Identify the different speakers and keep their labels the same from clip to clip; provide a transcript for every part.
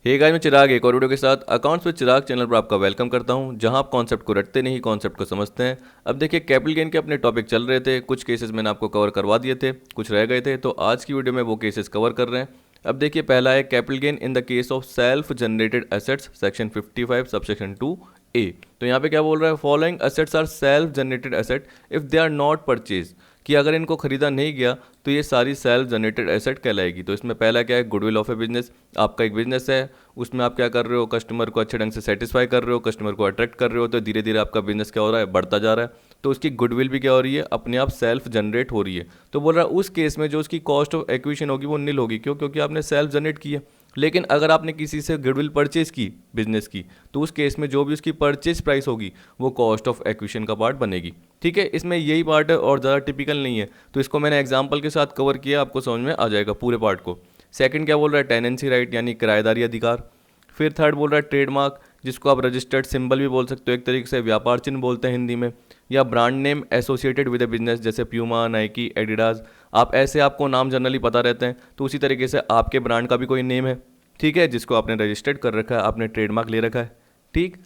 Speaker 1: Hey guys, मैं चिराग एक और वीडियो के साथ अकाउंट्स विद चिराग चैनल पर आपका वेलकम करता हूं, जहां आप कॉन्सेप्ट को रटते नहीं कॉन्सेप्ट को समझते हैं। अब देखिए, कैपिटल गेन के अपने टॉपिक चल रहे थे, कुछ केसेस मैंने आपको कवर करवा दिए थे, कुछ रह गए थे, तो आज की वीडियो में वो केसेस कवर कर रहे हैं। अब देखिए, पहला है capital gain in the case of self generated assets, section 55 subsection 2A। तो यहाँ पे क्या बोल रहा है, following assets are self generated asset if they are not purchase, कि अगर इनको खरीदा नहीं गया तो ये सारी सेल्फ जनरेटेड एसेट कहलाएगी। तो इसमें पहला क्या है, गुडविल ऑफ ए बिजनेस। आपका एक बिजनेस है, उसमें आप क्या कर रहे हो, कस्टमर को अच्छे ढंग से सेटिस्फाई कर रहे हो, कस्टमर को अट्रैक्ट कर रहे हो, तो धीरे धीरे आपका बिजनेस क्या हो रहा है, बढ़ता जा रहा है। तो उसकी गुडविल भी क्या हो रही है, अपने आप सेल्फ जनरेट हो रही है। तो बोल रहा है उस केस में जो उसकी कॉस्ट ऑफ एक्विजिशन होगी वो नील होगी। क्यों? क्योंकि आपने सेल्फ जनरेट की है। लेकिन अगर आपने किसी से गुडविल परचेज की बिजनेस की, तो उस केस में जो भी उसकी परचेज प्राइस होगी वो कॉस्ट ऑफ एक्विजिशन का पार्ट बनेगी। ठीक है, इसमें यही पार्ट है और ज़्यादा टिपिकल नहीं है, तो इसको मैंने एग्जांपल के साथ कवर किया, आपको समझ में आ जाएगा पूरे पार्ट को। सेकंड क्या बोल रहा है, टेनेंसी राइट यानी किराएदारी अधिकार। फिर थर्ड बोल रहा है ट्रेडमार्क, जिसको आप रजिस्टर्ड सिंबल भी बोल सकते हो, एक तरीके से व्यापार चिन्ह बोलते हैं हिंदी में, या brand name associated with A business, जैसे प्यूमा, नाइकी, एडिडास। आप ऐसे आपको नाम जनरली पता रहते हैं, तो उसी तरीके से आपके ब्रांड का भी कोई नेम है, ठीक है, जिसको आपने रजिस्टर्ड कर रखा है, आपने ट्रेडमार्क ले रखा है। ठीक,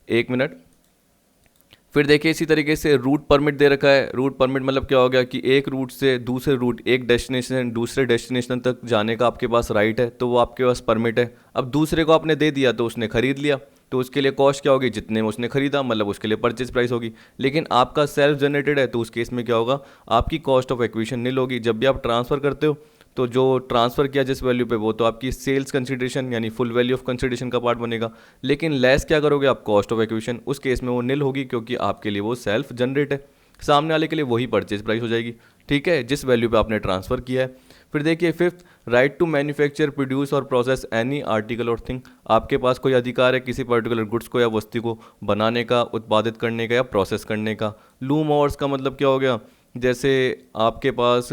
Speaker 1: एक मिनट। फिर देखिए, इसी तरीके से रूट परमिट दे रखा है। रूट परमिट मतलब क्या हो गया कि एक रूट से दूसरे रूट, एक डेस्टिनेशन दूसरे डेस्टिनेशन तक जाने का आपके पास राइट है, तो वो आपके पास परमिट है। अब दूसरे को आपने दे दिया तो उसने खरीद लिया, तो उसके लिए कॉस्ट क्या होगी, जितने में उसने खरीदा मतलब उसके लिए परचेज प्राइस होगी। लेकिन आपका सेल्फ जनरेटेड है, तो उस केस में क्या होगा, आपकी कॉस्ट ऑफ एक्विजिशन नील होगी। जब भी आप ट्रांसफ़र करते हो तो जो ट्रांसफ़र किया जिस वैल्यू पे, वो तो आपकी सेल्स कंसिडरेशन यानी फुल वैल्यू ऑफ कंसिडरेशन का पार्ट बनेगा। लेकिन लेस क्या करोगे आप, कॉस्ट ऑफ एक्विजिशन, उस केस में वो नील होगी, क्योंकि आपके लिए वो सेल्फ जनरेट है, सामने वाले के लिए वही परचेज प्राइस हो जाएगी। ठीक है, जिस वैल्यू पे आपने ट्रांसफ़र किया है। फिर देखिए fifth, right to manufacture, produce or process any article or thing. आपके पास कोई अधिकार है किसी पर्टिकुलर गुड्स को या वस्तु को बनाने का, उत्पादित करने का या प्रोसेस करने का। लूम ओवर्स का मतलब क्या हो गया, जैसे आपके पास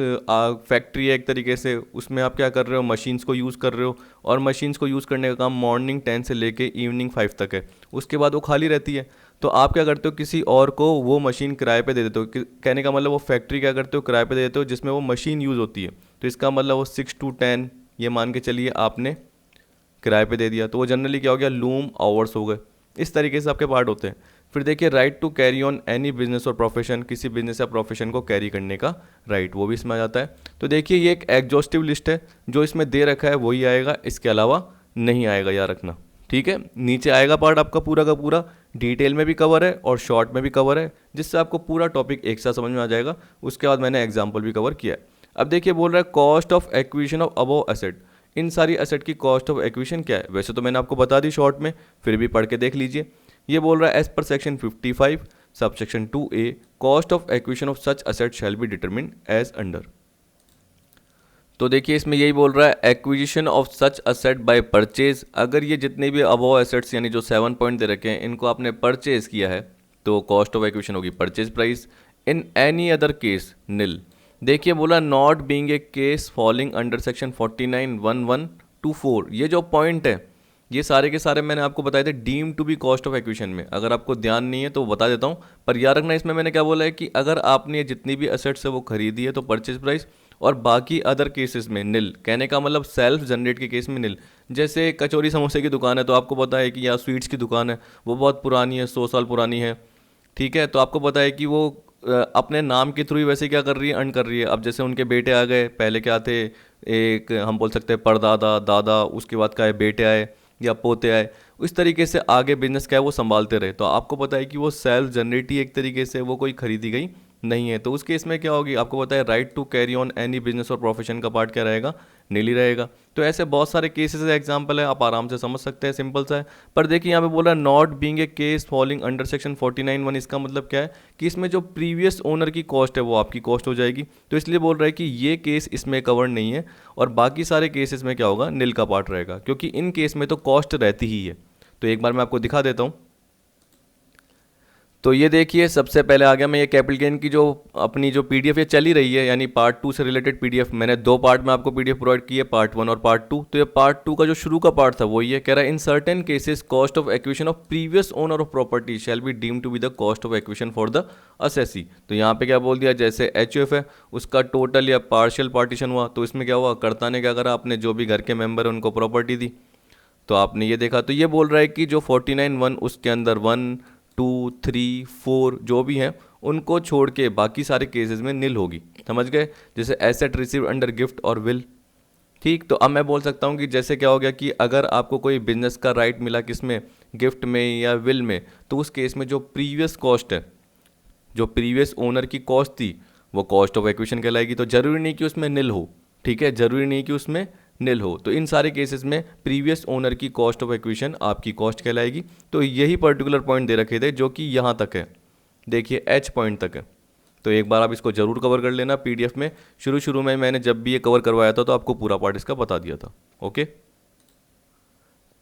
Speaker 1: फैक्ट्री है एक तरीके से, उसमें आप क्या कर रहे हो, मशीन्स को यूज़ कर रहे हो, और मशीन्स को यूज़ करने का काम मॉर्निंग 10 से लेके इवनिंग 5 तक है, उसके बाद वो खाली रहती है। तो आप क्या करते हो, किसी और को वो मशीन किराए पे दे देते हो। कहने का मतलब वो फैक्ट्री क्या करते हो, किराए पे दे देते हो जिसमें वो मशीन यूज़ होती है। तो इसका मतलब वो 6 to 10 ये मान के चलिए आपने किराए पे दे दिया, तो वो जनरली क्या हो गया, लूम आवर्स हो गए। इस तरीके से आपके पार्ट होते हैं। फिर देखिए, right to carry on any business or profession, किसी बिजनेस या प्रोफेशन को कैरी करने का राइट, वो भी इसमें आ जाता है। तो देखिए, ये एक एग्जॉस्टिव लिस्ट है, जो इसमें दे रखा है वही आएगा, इसके अलावा नहीं आएगा, याद रखना। ठीक है, नीचे आएगा पार्ट आपका पूरा का पूरा, डिटेल में भी कवर है और शॉर्ट में भी कवर है, जिससे आपको पूरा टॉपिक एक साथ समझ में आ जाएगा। उसके बाद मैंने एग्जाम्पल भी कवर किया है। अब देखिए, बोल रहा है cost of acquisition of above asset. इन सारी एसेट की कॉस्ट ऑफ एक्विजिशन क्या है, वैसे तो मैंने आपको बता दी शॉर्ट में, फिर भी पढ़ के देख लीजिए। ये बोल रहा है as per section 55 subsection 2A, cost of acquisition of such asset shall be determined as under. तो देखिए, इसमें यही बोल रहा है acquisition of such asset by purchase. अगर ये जितने भी अबव एसेट्स यानी जो 7 पॉइंट दे रखे हैं, इनको आपने परचेज किया है, तो कॉस्ट ऑफ एक्विजिशन होगी purchase price. In any other case nil. देखिए, बोला not being a case falling under section 49(1)(1)(2)(4। ये जो पॉइंट है, ये सारे के सारे मैंने आपको बताए थे deem to be cost of acquisition में। अगर आपको ध्यान नहीं है तो बता देता हूँ, पर याद रखना, इसमें मैंने क्या बोला है कि अगर आपने जितनी भी एसेट्स है वो खरीदी है तो परचेज प्राइस, और बाकी अदर केसेस में नील। कहने का मतलब सेल्फ जनरेट के केस में नील। जैसे कचौरी समोसे की दुकान है, तो आपको पता है कि या स्वीट्स की दुकान है, वो बहुत पुरानी है, 100 साल पुरानी है। ठीक है, तो आपको पता है कि वो अपने नाम के थ्रू ही वैसे क्या कर रही है, अर्न कर रही है। अब जैसे उनके बेटे आ गए, पहले क्या थे, एक हम बोल सकते हैं परदादा, दादा, उसके बाद क्या है, बेटे आए या पोते आए, इस तरीके से आगे बिजनेस क्या है वो संभालते रहे। तो आपको पता है कि वो सेल्फ जनरेट ही एक तरीके से, वो कोई खरीदी गई नहीं है। तो उस केस में क्या होगी, आपको पता है right to carry on any business or profession का पार्ट क्या रहेगा, नीली रहेगा। तो ऐसे बहुत सारे केसेस एग्जांपल है, आप आराम से समझ सकते हैं, सिंपल सा है। पर देखिए, यहाँ पे बोला not being a case falling under section 49(1). इसका मतलब क्या है कि इसमें जो प्रीवियस ओनर की कॉस्ट है वो आपकी कॉस्ट हो जाएगी। तो इसलिए बोल रहा है कि ये केस इसमें कवर नहीं है, और बाकी सारे केसेस में क्या होगा, नील का पार्ट रहेगा, क्योंकि इन केस में तो कॉस्ट रहती ही है। तो एक बार मैं आपको दिखा देता हूँ। तो ये देखिए, सबसे पहले आ गया मैं ये कैपिटल गेन की जो अपनी जो पीडीएफ ये चली रही है, यानी पार्ट 2 से रिलेटेड पीडीएफ। मैंने 2 पार्ट में आपको पीडीएफ प्रोवाइड की है, पार्ट 1 और पार्ट 2। तो ये पार्ट 2 का जो शुरू का पार्ट था वो ये कह रहा है, in certain cases cost of acquisition of previous owner of property shall be deem to be the cost of acquisition for the assessee. तो यहाँ पे क्या बोल दिया, जैसे एचयूएफ है, उसका टोटल या पार्शियल पार्टीशन हुआ, तो इसमें क्या हुआ, कर्ता ने क्या करा, अपने जो भी घर के मेंबर है उनको प्रॉपर्टी दी। तो आपने ये देखा, तो ये बोल रहा है कि जो 49(1) उसके अंदर 1, 2, 3, 4 जो भी हैं उनको छोड़ के बाकी सारे केसेस में नील होगी। समझ गए? जैसे एसेट रिसीव अंडर गिफ्ट और विल। ठीक, तो अब मैं बोल सकता हूँ कि जैसे क्या हो गया कि अगर आपको कोई बिजनेस का राइट मिला किसमें, गिफ्ट में या विल में, तो उस केस में जो प्रीवियस कॉस्ट है, जो प्रीवियस ओनर की कॉस्ट थी, वो कॉस्ट ऑफ एक्विजिशन कहलाएगी। तो जरूरी नहीं कि उसमें नील हो, ठीक है, जरूरी नहीं कि उसमें नील हो। तो इन सारे केसेस में प्रीवियस ओनर की कॉस्ट ऑफ एक्विजिशन आपकी कॉस्ट कहलाएगी। तो यही पर्टिकुलर पॉइंट दे रखे थे जो कि यहाँ तक है, देखिए एच पॉइंट तक है। तो एक बार आप इसको जरूर कवर कर लेना पीडीएफ में। शुरू शुरू में मैंने जब भी ये कवर करवाया था तो आपको पूरा पार्ट इसका बता दिया था। ओके,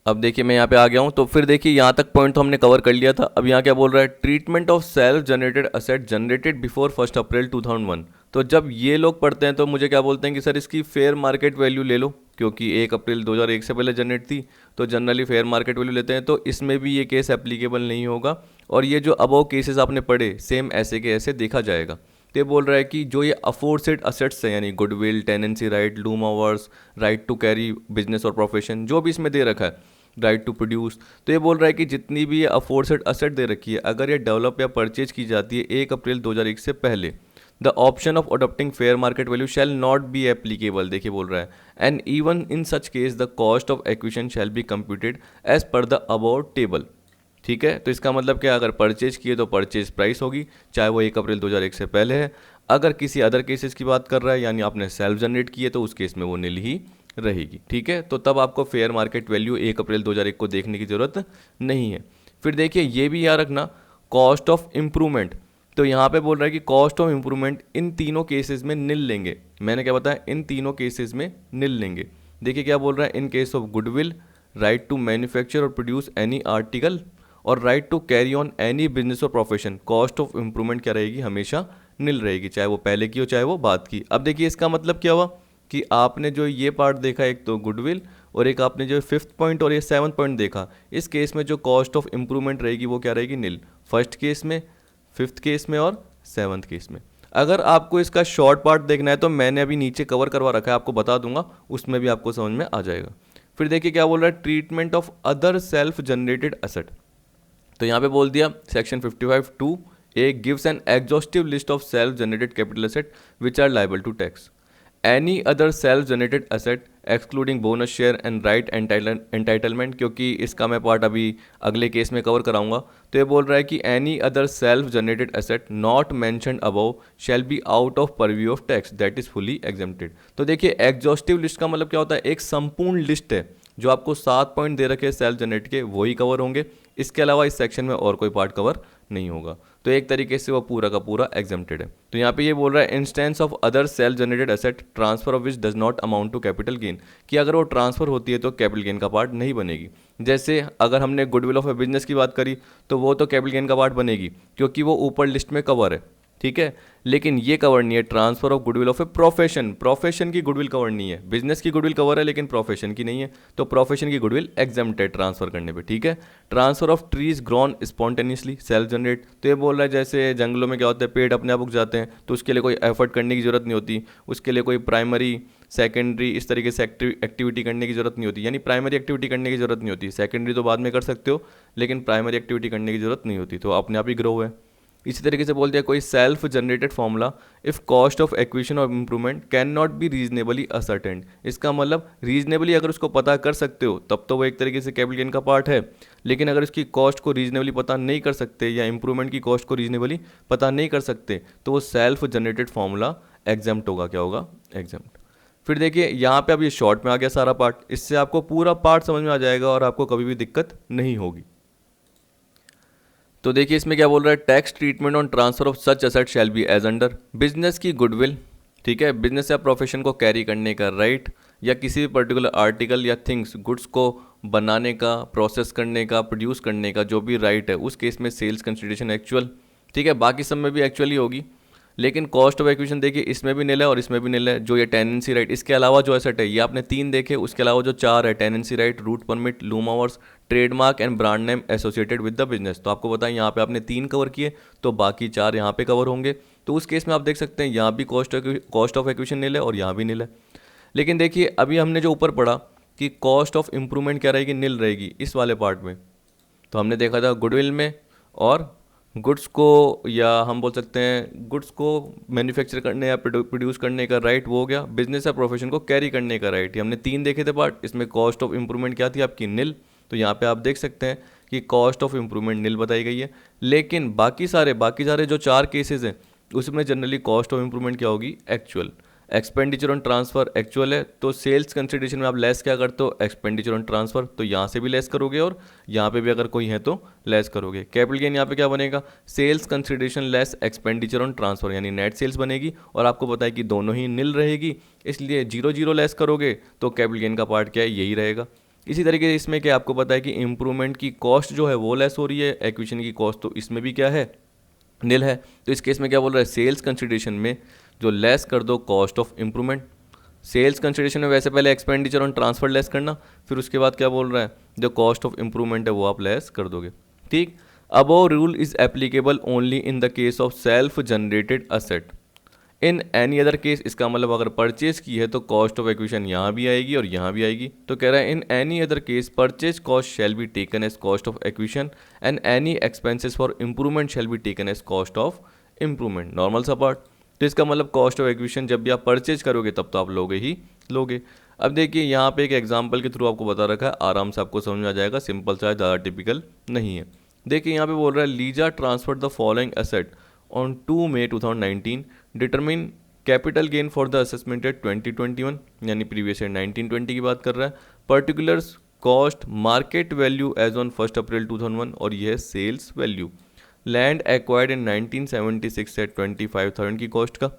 Speaker 1: अब देखिए मैं यहाँ पे आ गया हूँ। तो फिर देखिए यहाँ तक पॉइंट तो हमने कवर कर लिया था। अब यहाँ क्या बोल रहा है, treatment of self generated asset generated before 1 April 2001। तो जब ये लोग पढ़ते हैं तो मुझे क्या बोलते हैं कि सर इसकी फेयर मार्केट वैल्यू ले लो, क्योंकि 1 अप्रैल 2001 से पहले जनरेट थी तो जनरली फेयर मार्केट वैल्यू लेते हैं। तो इसमें भी ये केस एप्लीकेबल नहीं होगा, और ये जो अबव केसेस आपने पढ़े सेम ऐसे के ऐसे देखा जाएगा। तो ये बोल रहा है कि जो ये अफोर्सेड असेट्स है, यानी goodwill, tenancy right, loom hours, right to carry business or profession, जो भी इसमें दे रखा है, राइट टू प्रोड्यूस, तो ये बोल रहा है कि जितनी भी ये अफोर्सेड असेट दे रखी है, अगर ये डेवलप या परचेज की जाती है 1 अप्रैल 2001 से पहले, the option of adopting fair market value shall not be applicable. देखिए बोल रहा है, and even in such case the cost of acquisition shall be computed as per the above table. ठीक है, तो इसका मतलब क्या, अगर परचेज किए तो परचेज प्राइस होगी, चाहे वो 1 अप्रैल 2001 से पहले है। अगर किसी अदर केसेस की बात कर रहा है, यानी आपने सेल्फ जनरेट किए, तो उस केस में वो नील ही रहेगी। ठीक है, तो तब आपको फेयर मार्केट वैल्यू 1 अप्रैल 2001 को देखने की ज़रूरत नहीं है। फिर देखिए ये भी याद रखना, कॉस्ट ऑफ इम्प्रूवमेंट। तो यहाँ पे बोल रहा है कि कॉस्ट ऑफ इम्प्रूवमेंट इन तीनों केसेस में नील लेंगे। मैंने क्या बताया, इन तीनों केसेस में नील लेंगे। देखिए क्या बोल रहा है, in case of goodwill, right to manufacture or produce any article, or right to carry on any business or profession, cost of improvement क्या रहेगी, हमेशा नील रहेगी, चाहे वो पहले की हो चाहे वो बाद की। अब देखिए इसका मतलब क्या हुआ कि आपने जो ये पार्ट देखा, एक तो गुडविल, और एक आपने जो 5th पॉइंट और ये 7th पॉइंट देखा, इस केस में जो कॉस्ट ऑफ इम्प्रूवमेंट रहेगी वो क्या रहेगी, नील, फर्स्ट केस में, 5th केस में और 7th केस में। अगर आपको इसका शॉर्ट पार्ट देखना है तो मैंने अभी नीचे कवर करवा रखा है, आपको बता दूंगा, उसमें भी आपको समझ में आ जाएगा। फिर देखिए क्या बोल रहा है, treatment of other self generated asset. तो यहाँ पे बोल दिया section 55(2) A gives an exhaustive list of self generated capital asset which are liable to tax. Any other self generated asset excluding bonus share and right entitlement, क्योंकि इसका मैं part अभी अगले केस में कवर कराऊंगा। तो ये बोल रहा है कि any other self generated asset not mentioned above shall be out of purview of tax that is fully exempted. तो देखिए एग्जॉस्टिव लिस्ट का मतलब क्या होता है, एक संपूर्ण लिस्ट है, जो आपको 7 पॉइंट दे रखे सेल्फ जनरेट के, वही कवर होंगे। इसके अलावा इस सेक्शन में और कोई पार्ट कवर नहीं होगा, तो एक तरीके से वो पूरा का पूरा एग्जेम्प्टेड है। तो यहाँ पे ये बोल रहा है instance of other self generated asset transfer of which does not amount to capital gain, कि अगर वो ट्रांसफर होती है तो कैपिटल गेन का पार्ट नहीं बनेगी। जैसे अगर हमने गुडविल ऑफ ए बिजनेस की बात करी तो वो तो कैपिटल गेन का पार्ट बनेगी, क्योंकि वो ऊपर लिस्ट में कवर है। ठीक है, लेकिन ये कवर नहीं है transfer of goodwill of a profession, profession की गुडविल कवर नहीं है, बिजनेस की गुडविल कवर है लेकिन प्रोफेशन की नहीं है, तो प्रोफेशन की गुडविल एग्जेम्प्ट है ट्रांसफर करने पे। ठीक है, transfer of trees grown spontaneously self generate. तो ये बोल रहा है जैसे जंगलों में क्या होता है, पेड़ अपने आप उग जाते हैं, तो उसके लिए कोई एफर्ट करने की जरूरत नहीं होती, उसके लिए कोई प्राइमरी सेकेंडरी इस तरीके से एक्टिविटी करने की जरूरत नहीं होती, यानी प्राइमरी एक्टिविटी करने की जरूरत नहीं होती, सेकेंडरी तो बाद में कर सकते हो लेकिन प्राइमरी एक्टिविटी करने की जरूरत नहीं होती, तो अपने आप ही ग्रो है। इसी तरीके से बोल दिया कोई self generated formula if cost of acquisition और improvement can not be reasonably ascertained. इसका मतलब रीजनेबली अगर उसको पता कर सकते हो तब तो वो एक तरीके से कैपिटल गेन का पार्ट है, लेकिन अगर उसकी कॉस्ट को रीजनेबली पता नहीं कर सकते या इम्प्रूवमेंट की कॉस्ट को रीजनेबली पता नहीं कर सकते तो वो सेल्फ जनरेटेड फॉर्मूला एग्जेम्प्ट होगा। क्या होगा, एग्जेम्प्ट। फिर देखिए यहाँ पे अब ये शॉर्ट में आ गया सारा पार्ट, इससे आपको पूरा पार्ट समझ में आ जाएगा और आपको कभी भी दिक्कत नहीं होगी। तो देखिए इसमें क्या बोल रहा है, tax treatment on transfer of such asset shall be as under business की गुडविल। ठीक है, बिजनेस या प्रोफेशन को कैरी करने का राइट, या किसी भी पर्टिकुलर आर्टिकल या थिंग्स गुड्स को बनाने का, प्रोसेस करने का, प्रोड्यूस करने का जो भी राइट है, उस केस में सेल्स कंसिडरेशन एक्चुअल। ठीक है, बाकी सब में भी एक्चुअली होगी, लेकिन कॉस्ट ऑफ एक्विजिशन देखिए इसमें भी नील है और इसमें भी नील है। जो ये टेनेंसी राइट, इसके अलावा जो एसेट है ये आपने 3 देखे, उसके अलावा जो 4 है, tenancy right, route permit, loom hours, trademark and brand name associated with the business. तो आपको बताएं यहाँ पे आपने 3 कवर किए तो बाकी 4 यहाँ पे कवर होंगे। तो उस केस में आप देख सकते हैं यहाँ भी कॉस्ट ऑफ एक्विजिशन नील है और यहाँ भी नील है। लेकिन देखिए अभी हमने जो ऊपर पढ़ा कि कॉस्ट ऑफ इम्प्रूवमेंट क्या रहेगी, नील रहेगी इस वाले पार्ट में। तो हमने देखा था गुडविल में, और गुड्स को, या हम बोल सकते हैं गुड्स को मैन्युफैक्चर करने या प्रोड्यूस करने का राइट वो हो गया, बिजनेस या प्रोफेशन को कैरी करने का राइट। हमने 3 देखे थे पार्ट, इसमें कॉस्ट ऑफ इम्प्रूवमेंट क्या थी आपकी, नील। तो यहाँ पे आप देख सकते हैं कि कॉस्ट ऑफ इम्प्रूवमेंट नील बताई गई है। लेकिन बाकी सारे जो 4 केसेस हैं उसमें जनरली कॉस्ट ऑफ इम्प्रूवमेंट क्या होगी, actual. Expenditure on transfer actual है, तो सेल्स कंसिडरेशन में आप लेस क्या करते हो, एक्सपेंडिचर ऑन ट्रांसफर, तो यहाँ से भी लेस करोगे और यहाँ पे भी अगर कोई है तो लेस करोगे। कैपिटल गेन यहाँ पे क्या बनेगा, sales consideration less expenditure on transfer, यानी नेट सेल्स बनेगी। और आपको पता है कि दोनों ही नील रहेगी, इसलिए 0 लेस करोगे तो कैपिटल गेन का पार्ट क्या है, यही रहेगा। इसी तरीके से इसमें क्या आपको पता है कि इंप्रूवमेंट की कॉस्ट जो है वो लेस हो रही है, एक्विजिशन की कॉस्ट तो इसमें भी क्या है, नील है। तो इस केस में क्या बोल रहा है, सेल्स कंसिडरेशन में जो लेस कर दो cost of improvement. Sales consideration में वैसे पहले एक्सपेंडिचर ऑन ट्रांसफर लेस करना, फिर उसके बाद क्या बोल रहा है, जो कॉस्ट ऑफ इम्प्रूवमेंट है वो आप लेस कर दोगे। ठीक, above rule is applicable only in the case of self generated asset. In any other case, इसका मतलब अगर परचेज की है तो कॉस्ट ऑफ एक्विजिशन यहाँ भी आएगी और यहाँ भी आएगी। तो कह रहा है in any other case purchase cost shall be taken as cost of acquisition and any expenses for improvement shall be taken as cost of improvement. Normal सा पार्ट। तो इसका मतलब कॉस्ट ऑफ एक्विजिशन जब भी आप परचेज करोगे तब तो आप लोगे ही लोगे। अब देखिए यहाँ पे एक एग्जाम्पल के थ्रू आपको बता रखा है, आराम से आपको समझ में आ जाएगा, सिंपल सा है, ज़्यादा टिपिकल नहीं है। देखिए यहाँ पे बोल रहा है Lisa transfer the following asset on 2 May 2019, determine capital gain for the assessment at 2021, यानी प्रीवियस ईयर 1920 की बात कर रहा है। Particulars cost market value as on 1 April 2001, और यह है sales value. Land acquired in 1976 at 25,000 की कॉस्ट का,